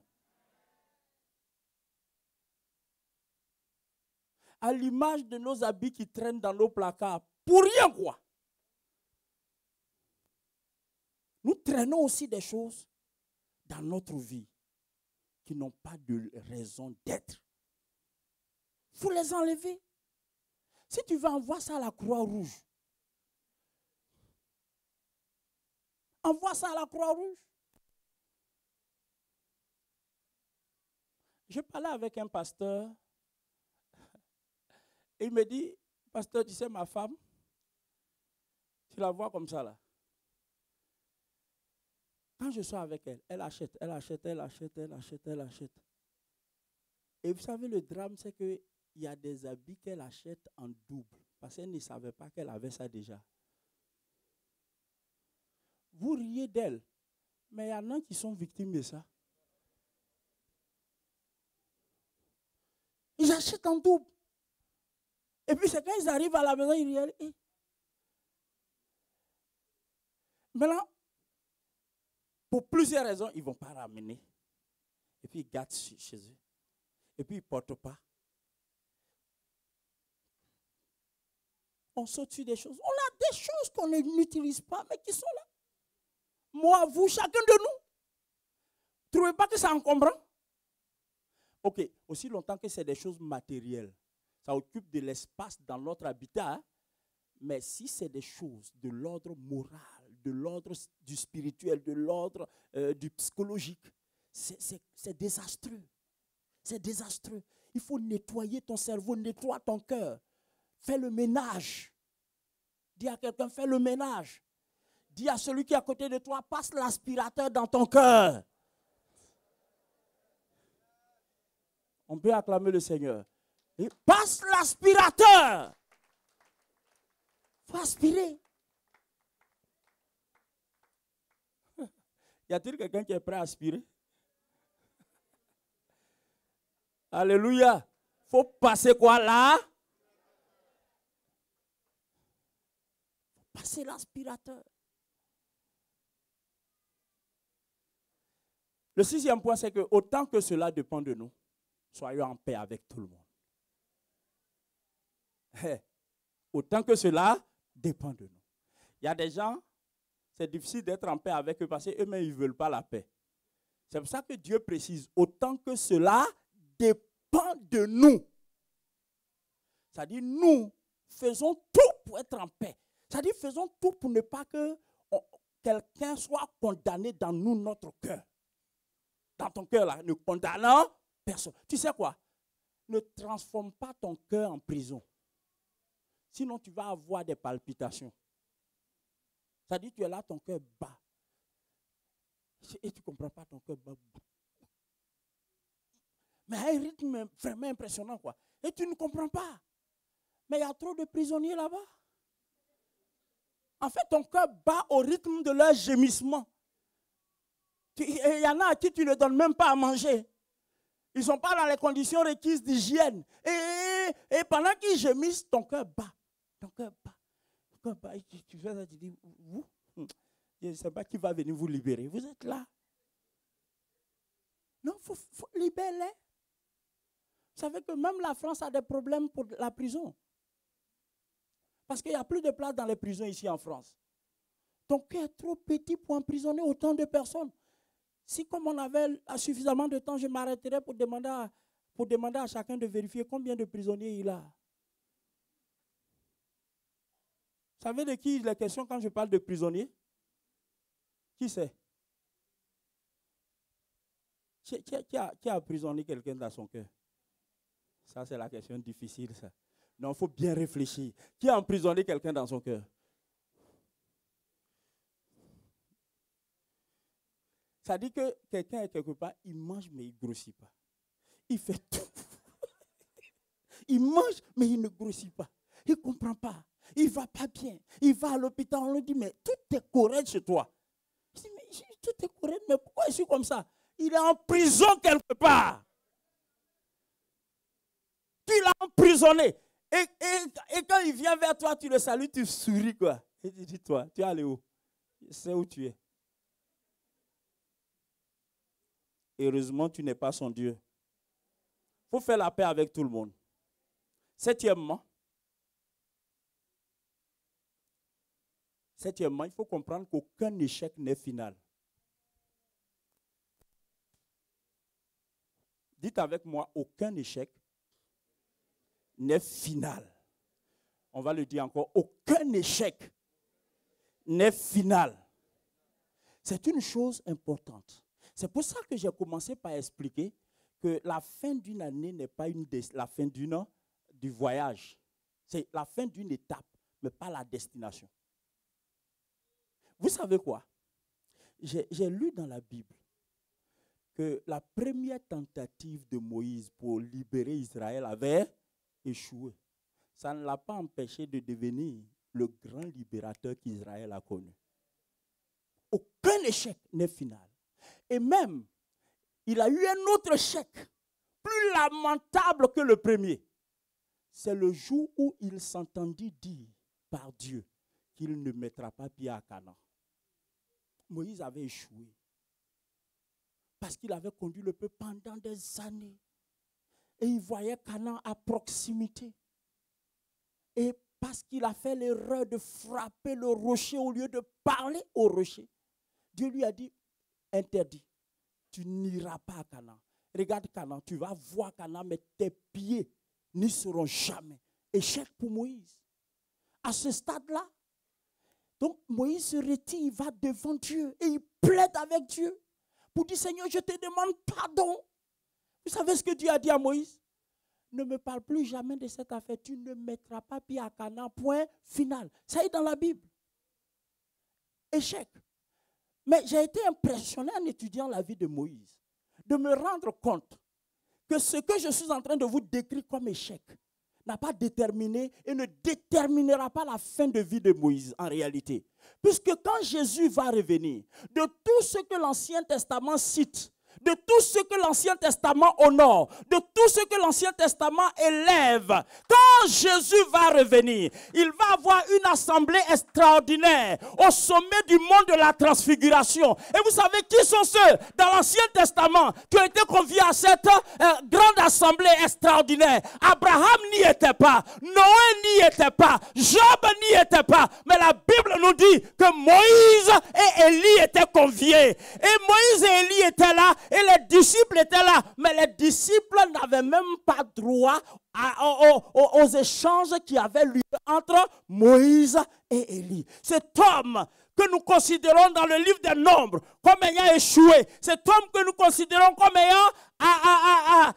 À l'image de nos habits qui traînent dans nos placards, pour rien quoi. Nous traînons aussi des choses dans notre vie qui n'ont pas de raison d'être. Il faut les enlever. Si tu veux, envoie ça à la Croix-Rouge. Envoie ça à la Croix-Rouge. Je parlais avec un pasteur. Et il me dit, pasteur, tu sais, ma femme, tu la vois comme ça là. Quand je suis avec elle, elle achète, elle achète, elle achète, elle achète, elle achète. Et vous savez, le drame, c'est qu'il y a des habits qu'elle achète en double. Parce qu'elle ne savait pas qu'elle avait ça déjà. Vous riez d'elle, mais il y en a qui sont victimes de ça. Ils achètent en double. Et puis c'est quand ils arrivent à la maison, ils disent, Maintenant, pour plusieurs raisons, ils ne vont pas ramener. Et puis ils gardent chez eux. Et puis ils ne portent pas. On saute sur des choses. On a des choses qu'on n'utilise pas, mais qui sont là. Moi, vous, chacun de nous. Ne trouvez pas que c'est encombrant? Ok, aussi longtemps que c'est des choses matérielles, ça occupe de l'espace dans notre habitat, hein? Mais si c'est des choses de l'ordre moral, de l'ordre du spirituel, de l'ordre du psychologique, c'est désastreux. C'est désastreux. Il faut nettoyer ton cerveau, nettoie ton cœur. Fais le ménage. Dis à quelqu'un, fais le ménage. Dis à celui qui est à côté de toi, passe l'aspirateur dans ton cœur. On peut acclamer le Seigneur. Et passe l'aspirateur. Il faut aspirer. Y a-t-il quelqu'un qui est prêt à aspirer? Alléluia. Il faut passer quoi là? Passer l'aspirateur. Le 6e point, c'est que autant que cela dépend de nous, soyons en paix avec tout le monde. Autant que cela dépend de nous. Il y a des gens, c'est difficile d'être en paix avec eux parce qu'eux-mêmes, ils ne veulent pas la paix. C'est pour ça que Dieu précise, autant que cela dépend de nous. C'est-à-dire, nous faisons tout pour être en paix. C'est-à-dire, faisons tout pour ne pas que quelqu'un soit condamné dans nous, notre cœur. Dans ton cœur, là, ne condamnant personne. Tu sais quoi? Ne transforme pas ton cœur en prison. Sinon, tu vas avoir des palpitations. C'est-à-dire, tu es là, ton cœur bat. Et tu ne comprends pas, ton cœur bat. Mais à un rythme vraiment impressionnant, quoi. Et tu ne comprends pas. Mais il y a trop de prisonniers là-bas. En fait, ton cœur bat au rythme de leur gémissement. Il y en a à qui tu ne donnes même pas à manger. Ils ne sont pas dans les conditions requises d'hygiène. Et pendant qu'ils gémissent, ton cœur bat. Ton cœur bat. Ton cœur bat. Et tu fais ça, tu dis, vous, je ne sais pas qui va venir vous libérer. Vous êtes là. Non, il faut libérer. Vous savez que même la France a des problèmes pour la prison. Parce qu'il n'y a plus de place dans les prisons ici en France. Ton cœur est trop petit pour emprisonner autant de personnes. Si comme on avait suffisamment de temps, je m'arrêterais pour demander à chacun de vérifier combien de prisonniers il a. Vous savez de qui il est question quand je parle de prisonniers? Qui c'est? Qui a emprisonné quelqu'un dans son cœur? Ça, c'est la question difficile, ça. Non, il faut bien réfléchir. Qui a emprisonné quelqu'un dans son cœur? Ça dit que quelqu'un est quelque part, il mange mais il ne grossit pas. Il fait tout. Il mange mais il ne grossit pas. Il ne comprend pas. Il ne va pas bien. Il va à l'hôpital, on lui dit, mais tout est correct chez toi. Il dit, mais tout est correct, mais pourquoi je suis comme ça? Il est en prison quelque part. Tu l'as emprisonné. Et quand il vient vers toi, tu le salues, tu souris quoi. Et tu dis, toi, tu es allé où? Je sais où tu es. Heureusement, tu n'es pas son Dieu. Il faut faire la paix avec tout le monde. Septièmement, il faut comprendre qu'aucun échec n'est final. Dites avec moi, aucun échec n'est final. On va le dire encore, aucun échec n'est final. C'est une chose importante. C'est pour ça que j'ai commencé par expliquer que la fin d'une année n'est pas la fin du voyage. C'est la fin d'une étape, mais pas la destination. Vous savez quoi? J'ai lu dans la Bible que la première tentative de Moïse pour libérer Israël avait échoué. Ça ne l'a pas empêché de devenir le grand libérateur qu'Israël a connu. Aucun échec n'est final. Et même, il a eu un autre échec, plus lamentable que le premier. C'est le jour où il s'entendit dire par Dieu qu'il ne mettra pas pied à Canaan. Moïse avait échoué. Parce qu'il avait conduit le peuple pendant des années. Et il voyait Canaan à proximité. Et parce qu'il a fait l'erreur de frapper le rocher au lieu de parler au rocher, Dieu lui a dit, interdit, tu n'iras pas à Canaan. Regarde Canaan, tu vas voir Canaan, mais tes pieds n'y seront jamais. Échec pour Moïse. À ce stade-là, donc Moïse se retire, il va devant Dieu et il plaide avec Dieu pour dire, Seigneur, je te demande pardon. Vous savez ce que Dieu a dit à Moïse? Ne me parle plus jamais de cette affaire. Tu ne mettras pas pied à Canaan. Point final. Ça est dans la Bible. Échec. Mais j'ai été impressionné en étudiant la vie de Moïse, de me rendre compte que ce que je suis en train de vous décrire comme échec n'a pas déterminé et ne déterminera pas la fin de vie de Moïse en réalité. Puisque quand Jésus va revenir, de tout ce que l'Ancien Testament cite, de tout ce que l'Ancien Testament honore, de tout ce que l'Ancien Testament élève, quand Jésus va revenir, il va avoir une assemblée extraordinaire au sommet du mont de la transfiguration. Et vous savez qui sont ceux dans l'Ancien Testament qui ont été conviés à cette grande assemblée extraordinaire? Abraham n'y était pas, Noé n'y était pas, Job n'y était pas, mais la Bible nous dit que Moïse et Élie étaient conviés. Et Moïse et Élie étaient là, et les disciples étaient là, mais les disciples n'avaient même pas droit aux échanges qui avaient lieu entre Moïse et Élie. Cet homme que nous considérons dans le livre des Nombres comme ayant échoué, cet homme que nous considérons comme ayant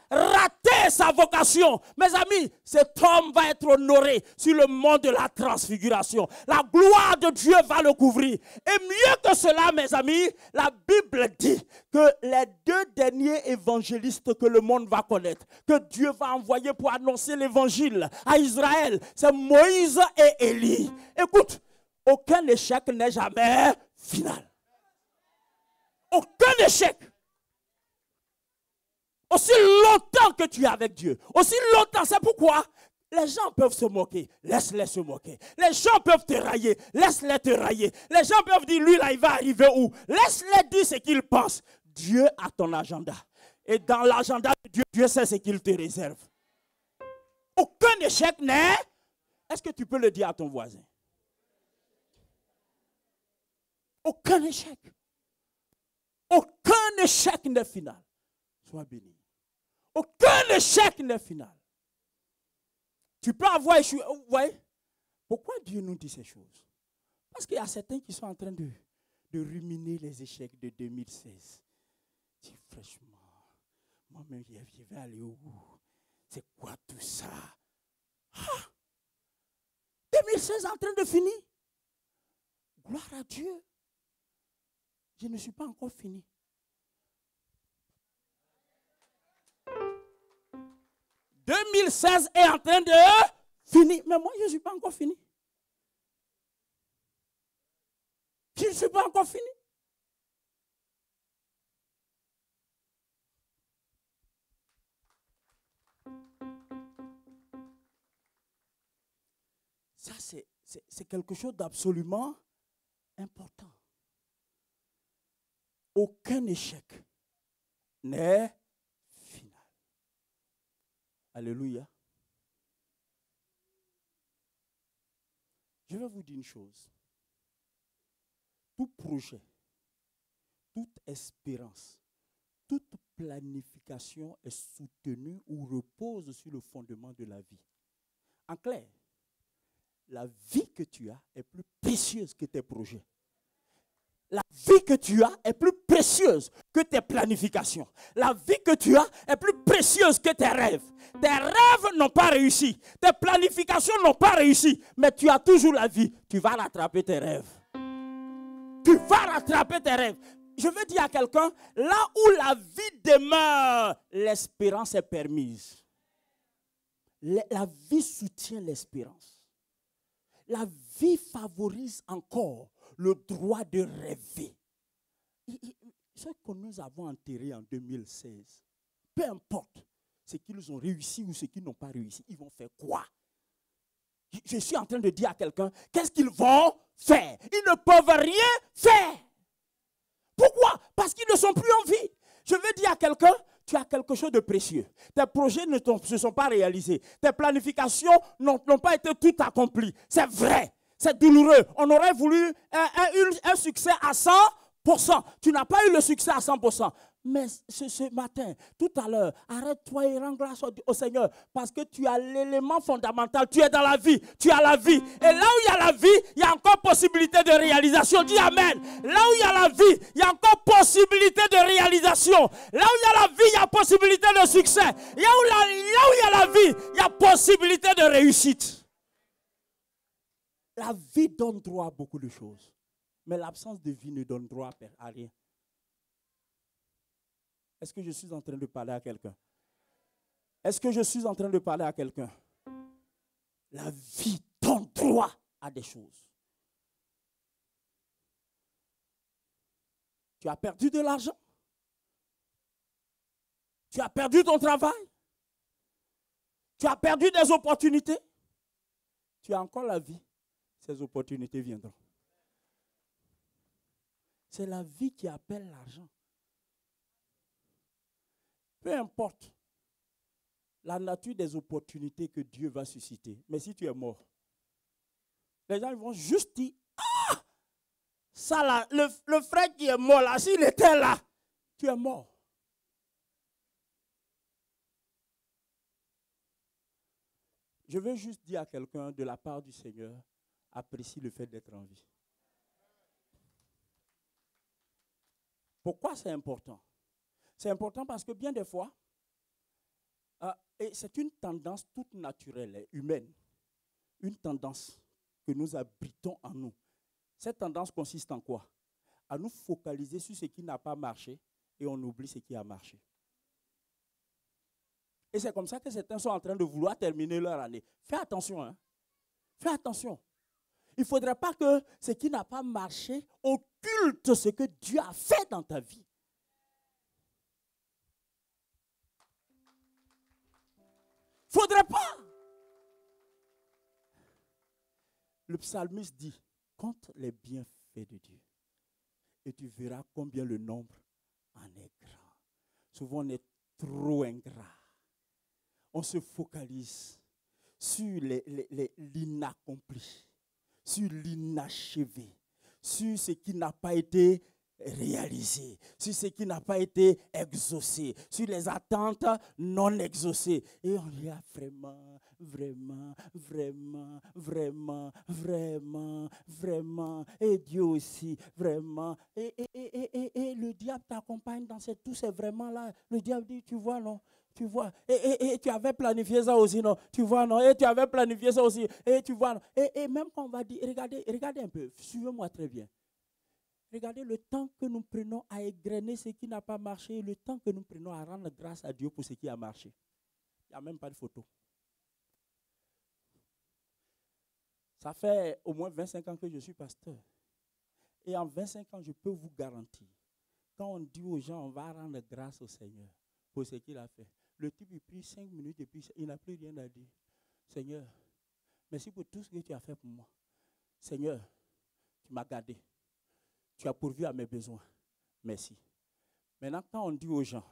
raté sa vocation, mes amis, cet homme va être honoré sur le mont de la transfiguration. La gloire de Dieu va le couvrir. Et mieux que cela, mes amis, la Bible dit que les deux derniers évangélistes que le monde va connaître, que Dieu va envoyer pour annoncer l'évangile à Israël, c'est Moïse et Élie. Écoute, aucun échec n'est jamais final. Aucun échec. Aussi longtemps que tu es avec Dieu, aussi longtemps, c'est pourquoi les gens peuvent se moquer, laisse-les se moquer. Les gens peuvent te railler, laisse-les te railler. Les gens peuvent dire, lui là, il va arriver où? Laisse-les dire ce qu'ils pensent. Dieu a ton agenda. Et dans l'agenda de Dieu, Dieu sait ce qu'il te réserve. Aucun échec n'est... Est-ce que tu peux le dire à ton voisin? Aucun échec. Aucun échec n'est final. Sois béni. Aucun échec n'est final. Tu peux avoir échoué. Vous voyez? Pourquoi Dieu nous dit ces choses? Parce qu'il y a certains qui sont en train de ruminer les échecs de 2016. Dis franchement, moi-même, je vais aller où? C'est quoi tout ça? 2016 est en train de finir. Gloire à Dieu. Je ne suis pas encore fini. « 2016 est en train de finir. » Mais moi, je ne suis pas encore fini. Je ne suis pas encore fini. Ça, c'est quelque chose d'absolument important. Aucun échec n'est final. Alléluia. Je vais vous dire une chose. Tout projet, toute espérance, toute planification est soutenue ou repose sur le fondement de la vie. En clair, la vie que tu as est plus précieuse que tes projets. La vie que tu as est plus précieuse que tes planifications. La vie que tu as est plus précieuse que tes rêves. Tes rêves n'ont pas réussi. Tes planifications n'ont pas réussi. Mais tu as toujours la vie. Tu vas rattraper tes rêves. Tu vas rattraper tes rêves. Je veux dire à quelqu'un, là où la vie demeure, l'espérance est permise. La vie soutient l'espérance. La vie favorise encore le droit de rêver. Ce que nous avons enterré en 2016, peu importe ce qu'ils ont réussi ou ce qu'ils n'ont pas réussi, ils vont faire quoi? Je suis en train de dire à quelqu'un, qu'est-ce qu'ils vont faire? Ils ne peuvent rien faire. Pourquoi? Parce qu'ils ne sont plus en vie. Je veux dire à quelqu'un, tu as quelque chose de précieux. Tes projets ne se sont pas réalisés. Tes planifications n'ont pas été toutes accomplies. C'est vrai. C'est douloureux. On aurait voulu un succès à 100%. Tu n'as pas eu le succès à 100%. Mais ce matin, tout à l'heure, arrête-toi et rends grâce au Seigneur parce que tu as l'élément fondamental. Tu es dans la vie. Tu as la vie. Et là où il y a la vie, il y a encore possibilité de réalisation. Dis Amen. Là où il y a la vie, il y a encore possibilité de réalisation. Là où il y a la vie, il y a possibilité de succès. Là où il y a la vie, il y a possibilité de réussite. La vie donne droit à beaucoup de choses. Mais l'absence de vie ne donne droit à rien. Est-ce que je suis en train de parler à quelqu'un? Est-ce que je suis en train de parler à quelqu'un? La vie donne droit à des choses. Tu as perdu de l'argent. Tu as perdu ton travail. Tu as perdu des opportunités. Tu as encore la vie. Ces opportunités viendront. C'est la vie qui appelle l'argent. Peu importe la nature des opportunités que Dieu va susciter. Mais si tu es mort, les gens vont juste dire, ah, ça là, le frère qui est mort là, s'il était là, tu es mort. Je veux juste dire à quelqu'un de la part du Seigneur, apprécie le fait d'être en vie. Pourquoi c'est important? C'est important parce que bien des fois, et c'est une tendance toute naturelle, humaine, une tendance que nous abritons en nous. Cette tendance consiste en quoi? À nous focaliser sur ce qui n'a pas marché et on oublie ce qui a marché. Et c'est comme ça que certains sont en train de vouloir terminer leur année. Fais attention, hein? Fais attention. Il ne faudrait pas que ce qui n'a pas marché occulte ce que Dieu a fait dans ta vie. Il ne faudrait pas. Le psalmiste dit, compte les bienfaits de Dieu et tu verras combien le nombre en est grand. Souvent on est trop ingrat. On se focalise sur l'inaccompli, sur l'inachevé, sur ce qui n'a pas été réalisé, sur ce qui n'a pas été exaucé, sur les attentes non exaucées. Et on dit vraiment, vraiment, vraiment, vraiment, vraiment, vraiment. Et Dieu aussi, vraiment. Et le diable t'accompagne dans tous ces vraiment-là. Le diable dit, tu vois, non? Tu vois, et tu avais planifié ça aussi, non? Tu vois, non? Et tu avais planifié ça aussi, et tu vois, non? Et même quand on va dire, regardez un peu, suivez-moi très bien. Regardez le temps que nous prenons à égrener ce qui n'a pas marché, le temps que nous prenons à rendre grâce à Dieu pour ce qui a marché. Il n'y a même pas de photo. Ça fait au moins 25 ans que je suis pasteur. Et en 25 ans, je peux vous garantir, quand on dit aux gens, on va rendre grâce au Seigneur pour ce qu'il a fait. Le type, il prie 5 minutes et puis il n'a plus rien à dire. Seigneur, merci pour tout ce que tu as fait pour moi. Seigneur, tu m'as gardé. Tu as pourvu à mes besoins. Merci. Maintenant, quand on dit aux gens,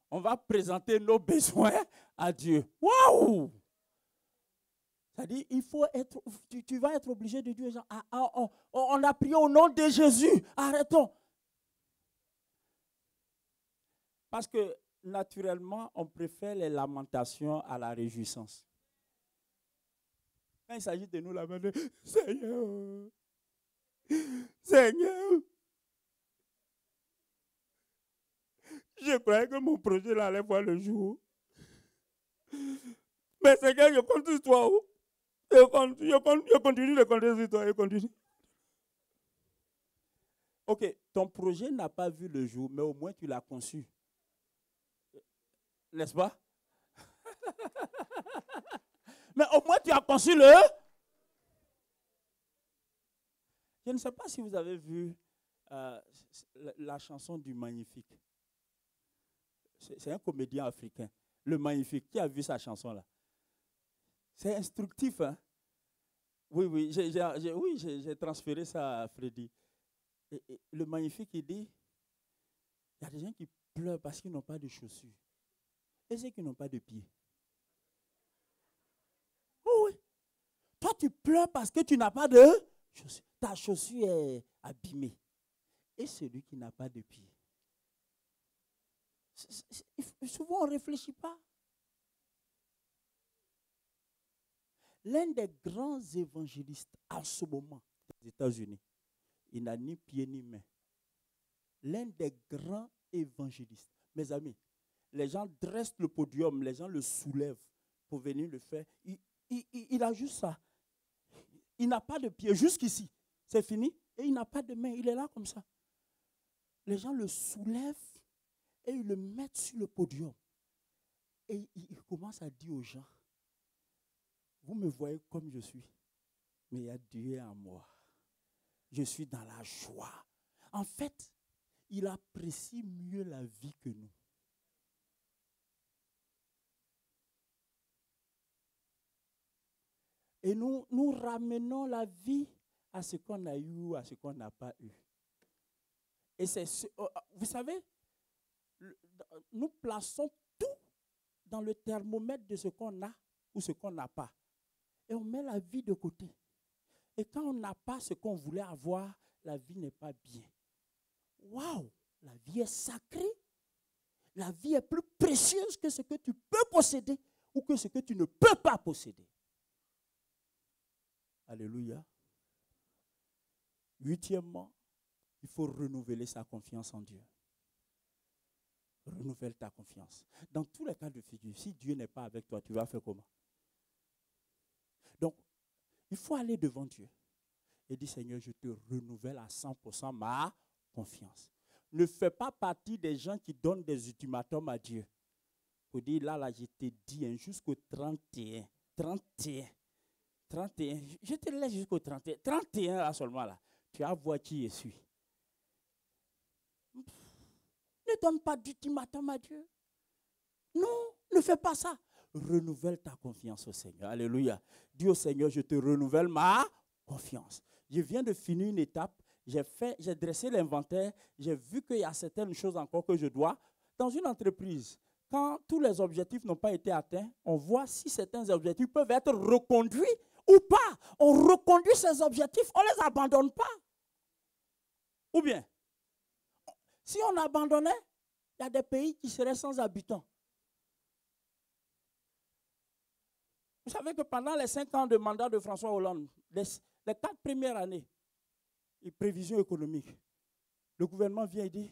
on va présenter nos besoins à Dieu. Waouh! C'est-à-dire, il faut être, tu vas être obligé de dire aux gens, on a prié au nom de Jésus. Arrêtons. Parce que naturellement, on préfère les lamentations à la réjouissance. Quand il s'agit de nous lamenter, Seigneur, Seigneur, je croyais que mon projet allait voir le jour. Mais Seigneur, je compte sur toi. Je continue de compter sur toi. Je continue. Ok, ton projet n'a pas vu le jour, mais au moins tu l'as conçu. N'est-ce pas? Mais au moins tu as conçu le... Je ne sais pas si vous avez vu la chanson du Magnifique. C'est un comédien africain, le Magnifique. Qui a vu sa chanson-là? C'est instructif, hein? Oui, j'ai transféré ça à Freddy. Et le Magnifique, il dit, Il y a des gens qui pleurent parce qu'ils n'ont pas de chaussures. Et ceux qui n'ont pas de pieds. Oh oui. Toi, tu pleures parce que tu n'as pas de chaussures. Ta chaussure est abîmée. Et celui qui n'a pas de pieds. Souvent, on ne réfléchit pas. L'un des grands évangélistes en ce moment des États-Unis, il n'a ni pied ni main. L'un des grands évangélistes. Mes amis, les gens dressent le podium, les gens le soulèvent pour venir le faire. Il a juste ça. Il n'a pas de pied jusqu'ici. C'est fini. Et il n'a pas de main. Il est là comme ça. Les gens le soulèvent et ils le mettent sur le podium. Et il commence à dire aux gens, vous me voyez comme je suis, mais il y a Dieu en moi. Je suis dans la joie. En fait, il apprécie mieux la vie que nous. Et nous ramenons la vie à ce qu'on a eu ou à ce qu'on n'a pas eu. Et c'est vous savez, nous plaçons tout dans le thermomètre de ce qu'on a ou ce qu'on n'a pas. Et on met la vie de côté. Et quand on n'a pas ce qu'on voulait avoir, la vie n'est pas bien. Waouh! La vie est sacrée. La vie est plus précieuse que ce que tu peux posséder ou que ce que tu ne peux pas posséder. Alléluia. Huitièmement, il faut renouveler sa confiance en Dieu. Renouvelle ta confiance. Dans tous les cas de figure, si Dieu n'est pas avec toi, tu vas faire comment? Donc, il faut aller devant Dieu et dire, Seigneur, je te renouvelle à 100% ma confiance. Ne fais pas partie des gens qui donnent des ultimatums à Dieu. Pour dire, là, je t'ai dit, jusqu'au 31, je te laisse jusqu'au 31. 31, là seulement, là. Tu vas voir qui je suis. Ne donne pas d'ultimatum à Dieu. Non, ne fais pas ça. Renouvelle ta confiance au Seigneur. Alléluia. Dis au Seigneur, je te renouvelle ma confiance. Je viens de finir une étape. J'ai dressé l'inventaire. J'ai vu qu'il y a certaines choses encore que je dois. Dans une entreprise, quand tous les objectifs n'ont pas été atteints, on voit si certains objectifs peuvent être reconduits ou pas. On reconduit ces objectifs, on ne les abandonne pas. Ou bien, si on abandonnait, il y a des pays qui seraient sans habitants. Vous savez que pendant les 5 ans de mandat de François Hollande, les 4 premières années, les prévisions économiques, le gouvernement vient et dit,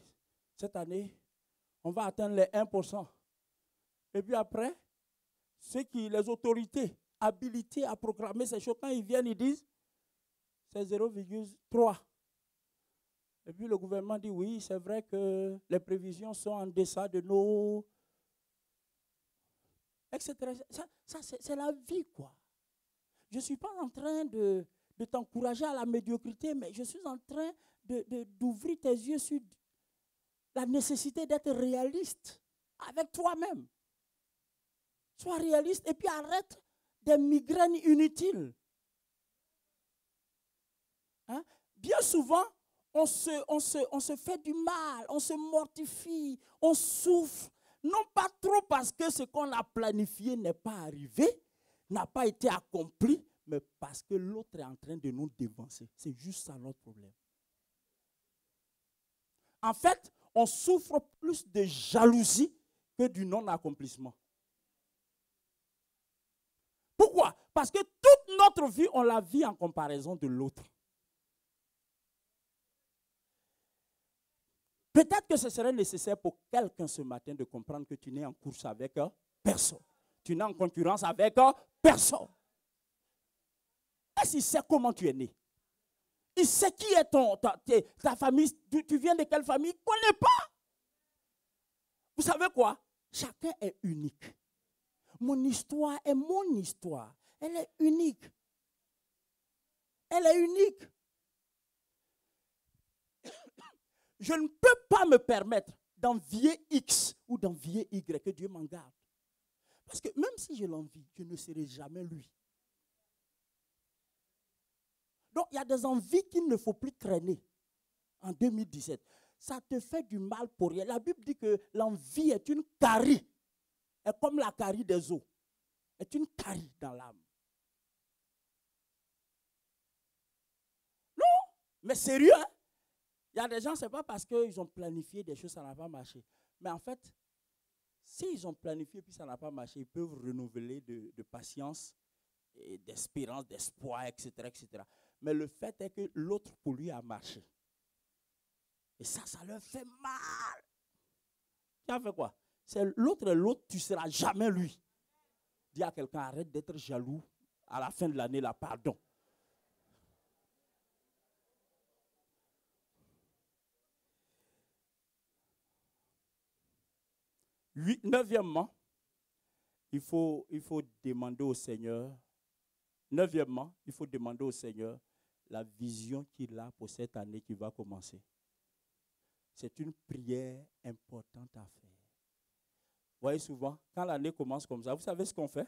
cette année, on va atteindre les 1%. Et puis après, les autorités habilitées à programmer ces choses, quand ils viennent, ils disent, c'est 0,3. Et puis le gouvernement dit, oui, c'est vrai que les prévisions sont en deçà de nos... etc. Ça c'est la vie, quoi. Je ne suis pas en train de t'encourager à la médiocrité, mais je suis en train d'ouvrir tes yeux sur la nécessité d'être réaliste avec toi-même. Sois réaliste et puis arrête des migraines inutiles. Hein? Bien souvent, on se fait du mal, on se mortifie, on souffre. Non pas trop parce que ce qu'on a planifié n'est pas arrivé, n'a pas été accompli, mais parce que l'autre est en train de nous dévancer. C'est juste ça notre problème. En fait, on souffre plus de jalousie que du non-accomplissement. Pourquoi? Parce que toute notre vie, on la vit en comparaison de l'autre. Peut-être que ce serait nécessaire pour quelqu'un ce matin de comprendre que tu n'es en course avec personne. Tu n'es en concurrence avec personne. Est-ce qu'il sait comment tu es né? Il sait qui est ta famille. Tu viens de quelle famille? Il ne connaît pas. Vous savez quoi? Chacun est unique. Mon histoire est mon histoire. Elle est unique. Elle est unique. Je ne peux pas me permettre d'envier X ou d'envier Y, que Dieu m'en garde. Parce que même si je l'envie, je ne serai jamais lui. Donc, il y a des envies qu'il ne faut plus traîner en 2017. ça te fait du mal pour rien. La Bible dit que l'envie est une carie. Est comme la carie des os. Est une carie dans l'âme. Non, mais sérieux, hein? Il y a des gens, ce n'est pas parce qu'ils ont planifié des choses, ça n'a pas marché. Mais en fait, s'ils ont planifié puis ça n'a pas marché, ils peuvent renouveler de patience, et d'espérance, d'espoir, etc., etc. Mais le fait est que l'autre pour lui a marché. Et ça leur fait mal. Tu as fait quoi? C'est l'autre et l'autre, tu ne seras jamais lui. Dis à quelqu'un, arrête d'être jaloux. À la fin de l'année, là, pardon. Neuvièmement, il faut demander au Seigneur. Neuvièmement, il faut demander au Seigneur la vision qu'il a pour cette année qui va commencer. C'est une prière importante à faire. Vous voyez souvent, quand l'année commence comme ça, vous savez ce qu'on fait?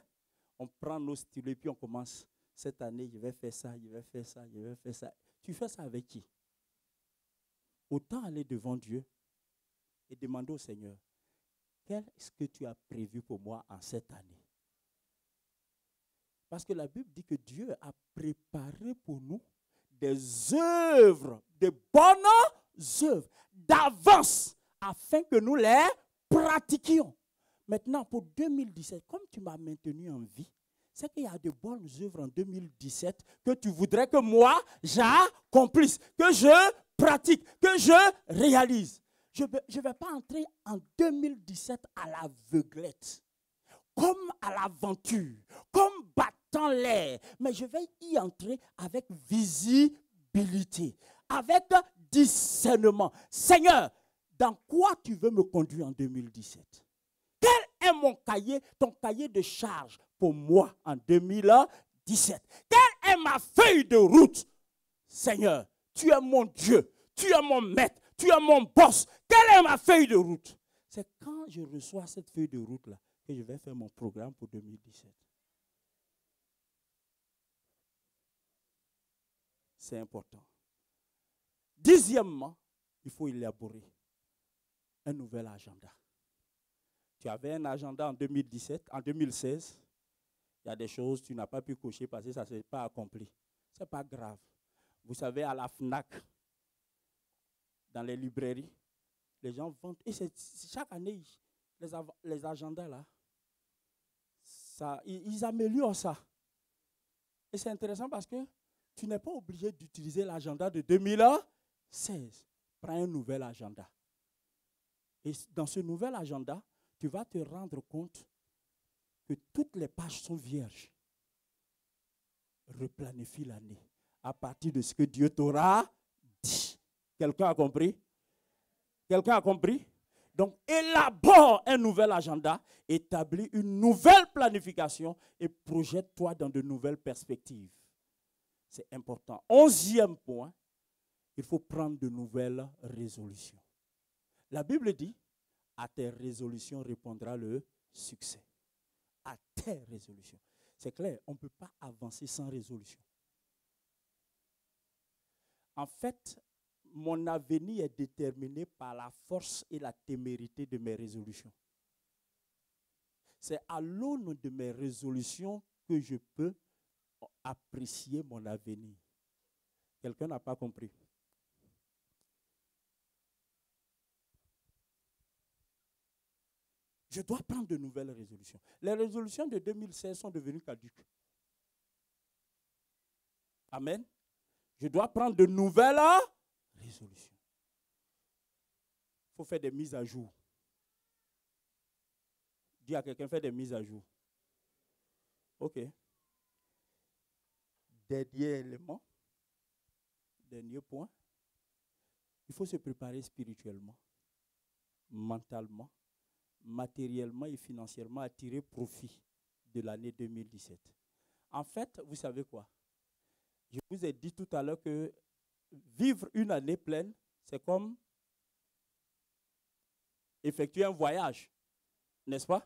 On prend nos stylos et puis on commence. Cette année, je vais faire ça, je vais faire ça, je vais faire ça. Tu fais ça avec qui? Autant aller devant Dieu et demander au Seigneur, qu'est-ce que tu as prévu pour moi en cette année? Parce que la Bible dit que Dieu a préparé pour nous des œuvres, de bonnes œuvres, d'avance, afin que nous les pratiquions. Maintenant, pour 2017, comme tu m'as maintenu en vie, c'est qu'il y a de bonnes œuvres en 2017 que tu voudrais que moi, j'accomplisse, que je pratique, que je réalise. Je ne vais pas entrer en 2017 à l'aveuglette, comme à l'aventure, comme battant l'air, mais je vais y entrer avec visibilité, avec discernement. Seigneur, dans quoi tu veux me conduire en 2017? Quel est mon cahier, ton cahier de charge pour moi en 2017? Quelle est ma feuille de route? Seigneur, tu es mon Dieu, tu es mon maître, tu es mon boss. Quelle est ma feuille de route? C'est quand je reçois cette feuille de route-là que je vais faire mon programme pour 2017. C'est important. Dixièmement, il faut élaborer un nouvel agenda. Tu avais un agenda en 2017, en 2016. Il y a des choses que tu n'as pas pu cocher parce que ça ne s'est pas accompli. Ce n'est pas grave. Vous savez, à la FNAC, dans les librairies, les gens vendent. Et chaque année, les agendas là, ils améliorent ça. Et c'est intéressant parce que tu n'es pas obligé d'utiliser l'agenda de 2016. Prends un nouvel agenda. Et dans ce nouvel agenda, tu vas te rendre compte que toutes les pages sont vierges. Replanifie l'année à partir de ce que Dieu t'aura dit. Quelqu'un a compris? Quelqu'un a compris? Donc, élabore un nouvel agenda, établis une nouvelle planification et projette-toi dans de nouvelles perspectives. C'est important. 11e point, il faut prendre de nouvelles résolutions. La Bible dit, à tes résolutions répondra le succès. À tes résolutions. C'est clair, on ne peut pas avancer sans résolution. En fait, mon avenir est déterminé par la force et la témérité de mes résolutions. C'est à l'aune de mes résolutions que je peux apprécier mon avenir. Quelqu'un n'a pas compris? Je dois prendre de nouvelles résolutions. Les résolutions de 2016 sont devenues caduques. Amen. Je dois prendre de nouvelles résolutions. Il faut faire des mises à jour. Dis à quelqu'un, fais des mises à jour. OK. Dernier élément, dernier point. Il faut se préparer spirituellement, mentalement, matériellement et financièrement à tirer profit de l'année 2017. En fait, vous savez quoi? Je vous ai dit tout à l'heure que vivre une année pleine, c'est comme effectuer un voyage, n'est-ce pas?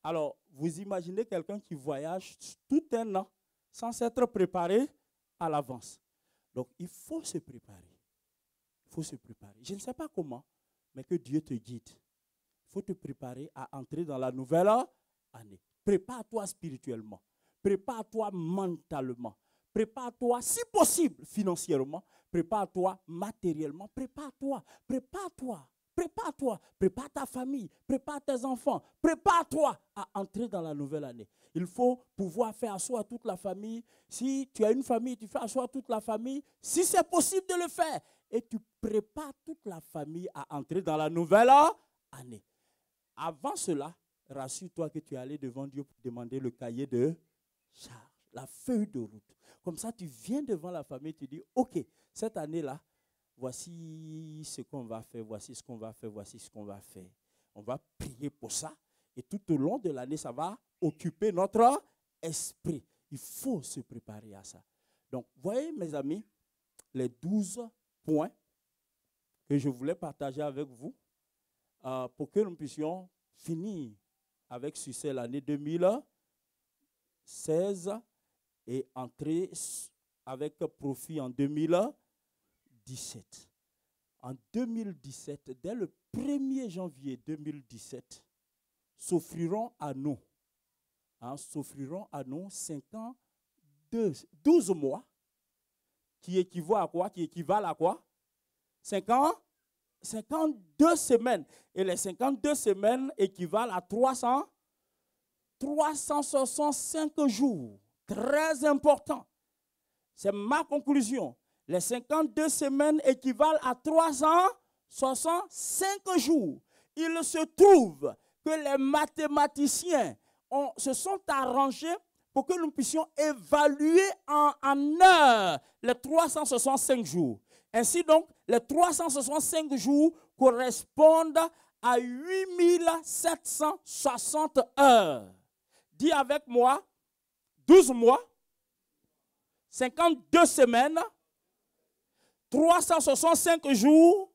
Alors, vous imaginez quelqu'un qui voyage tout un an sans s'être préparé à l'avance. Donc, il faut se préparer. Il faut se préparer. Je ne sais pas comment, mais que Dieu te guide. Il faut te préparer à entrer dans la nouvelle année. Prépare-toi spirituellement. Prépare-toi mentalement. Prépare-toi, si possible, financièrement. Prépare-toi matériellement. Prépare-toi. Prépare-toi. Prépare-toi. Prépare ta famille. Prépare tes enfants. Prépare-toi à entrer dans la nouvelle année. Il faut pouvoir faire asseoir toute la famille. Si tu as une famille, tu fais asseoir toute la famille. Si c'est possible de le faire. Et tu prépares toute la famille à entrer dans la nouvelle année. Avant cela, rassure-toi que tu es allé devant Dieu pour demander le cahier de charge, la feuille de route. Comme ça, tu viens devant la famille, tu dis, OK, cette année-là, voici ce qu'on va faire, voici ce qu'on va faire, voici ce qu'on va faire. On va prier pour ça. Et tout au long de l'année, ça va occuper notre esprit. Il faut se préparer à ça. Donc, voyez, mes amis, les 12 points que je voulais partager avec vous pour que nous puissions finir avec succès l'année 2016 et entrer avec profit en 2017. En 2017, dès le 1er janvier 2017, s'offriront à nous 12 mois qui équivaut à quoi? Qui équivalent à quoi? 52 semaines. Et les 52 semaines équivalent à 365 jours. Très important. C'est ma conclusion. Les 52 semaines équivalent à 365 jours. Il se trouve que les mathématiciens se sont arrangés pour que nous puissions évaluer en heures les 365 jours. Ainsi donc, les 365 jours correspondent à 8760 heures. Dis avec moi, 12 mois, 52 semaines, 365 jours,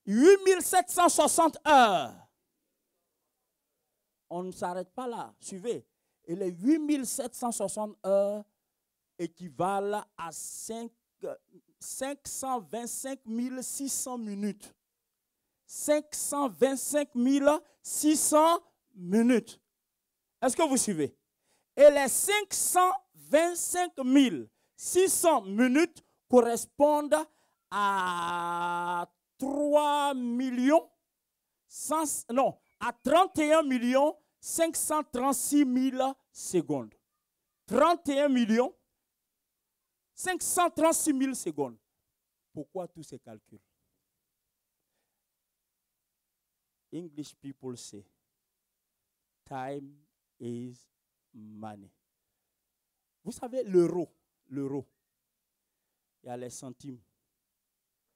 8760 heures. On ne s'arrête pas là, suivez. Et les 8760 heures équivalent à 525 600 minutes. 525 600 minutes. Est-ce que vous suivez? Et les 525 600 minutes correspondent à 31 536 000 secondes. 31 536 000 secondes. Pourquoi tous ces calculs? English people say, time is money. Vous savez, l'euro, il y a les centimes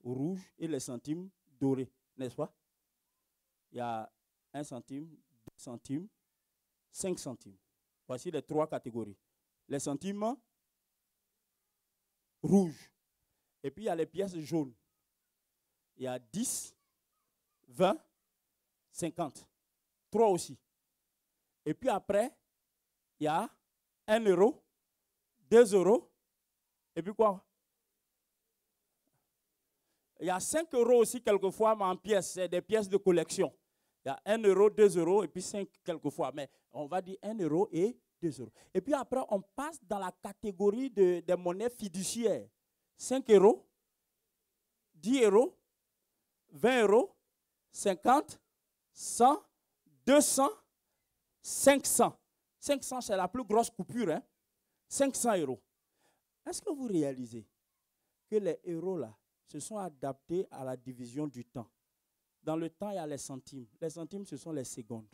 rouges et les centimes dorés, n'est-ce pas? Il y a 1 centime, 2 centimes, 5 centimes. Voici les 3 catégories. Les centimes rouges. Et puis il y a les pièces jaunes. Il y a 10, 20, 50. 3 aussi. Et puis après, il y a 1 euro, 2 euros. Et puis quoi? Il y a 5 euros aussi quelquefois, mais en pièces. C'est des pièces de collection. Il y a 1 euro, 2 euros et puis 5 quelquefois. Mais on va dire 1 euro et 2 euros. Et puis après, on passe dans la catégorie des monnaies fiduciaires. 5 euros, 10 euros, 20 euros, 50, 100, 200, 500. 500, c'est la plus grosse coupure. Hein? 500 euros. Est-ce que vous réalisez que les euros là se sont adaptés à la division du temps? Dans le temps, il y a les centimes. Les centimes, ce sont les secondes.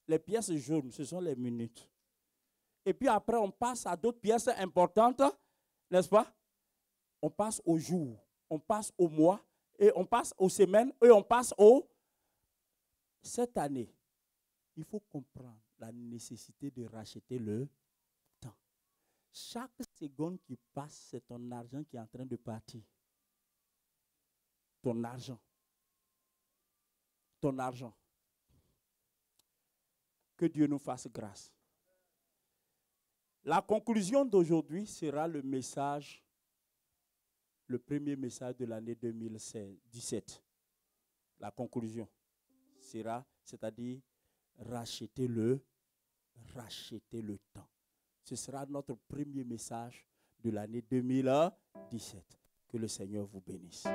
Les pièces jaunes, ce sont les minutes. Et puis après, on passe à d'autres pièces importantes, n'est-ce pas? On passe aux jours, on passe aux mois, et on passe aux semaines, et on passe aux... Cette année, il faut comprendre la nécessité de racheter le temps. Chaque seconde qui passe, c'est ton argent qui est en train de partir. Ton argent. Ton argent. Que Dieu nous fasse grâce. La conclusion d'aujourd'hui sera le message le premier message de l'année 2017. La conclusion sera, c'est-à-dire racheter le temps. Ce sera notre premier message de l'année 2017. Que le Seigneur vous bénisse.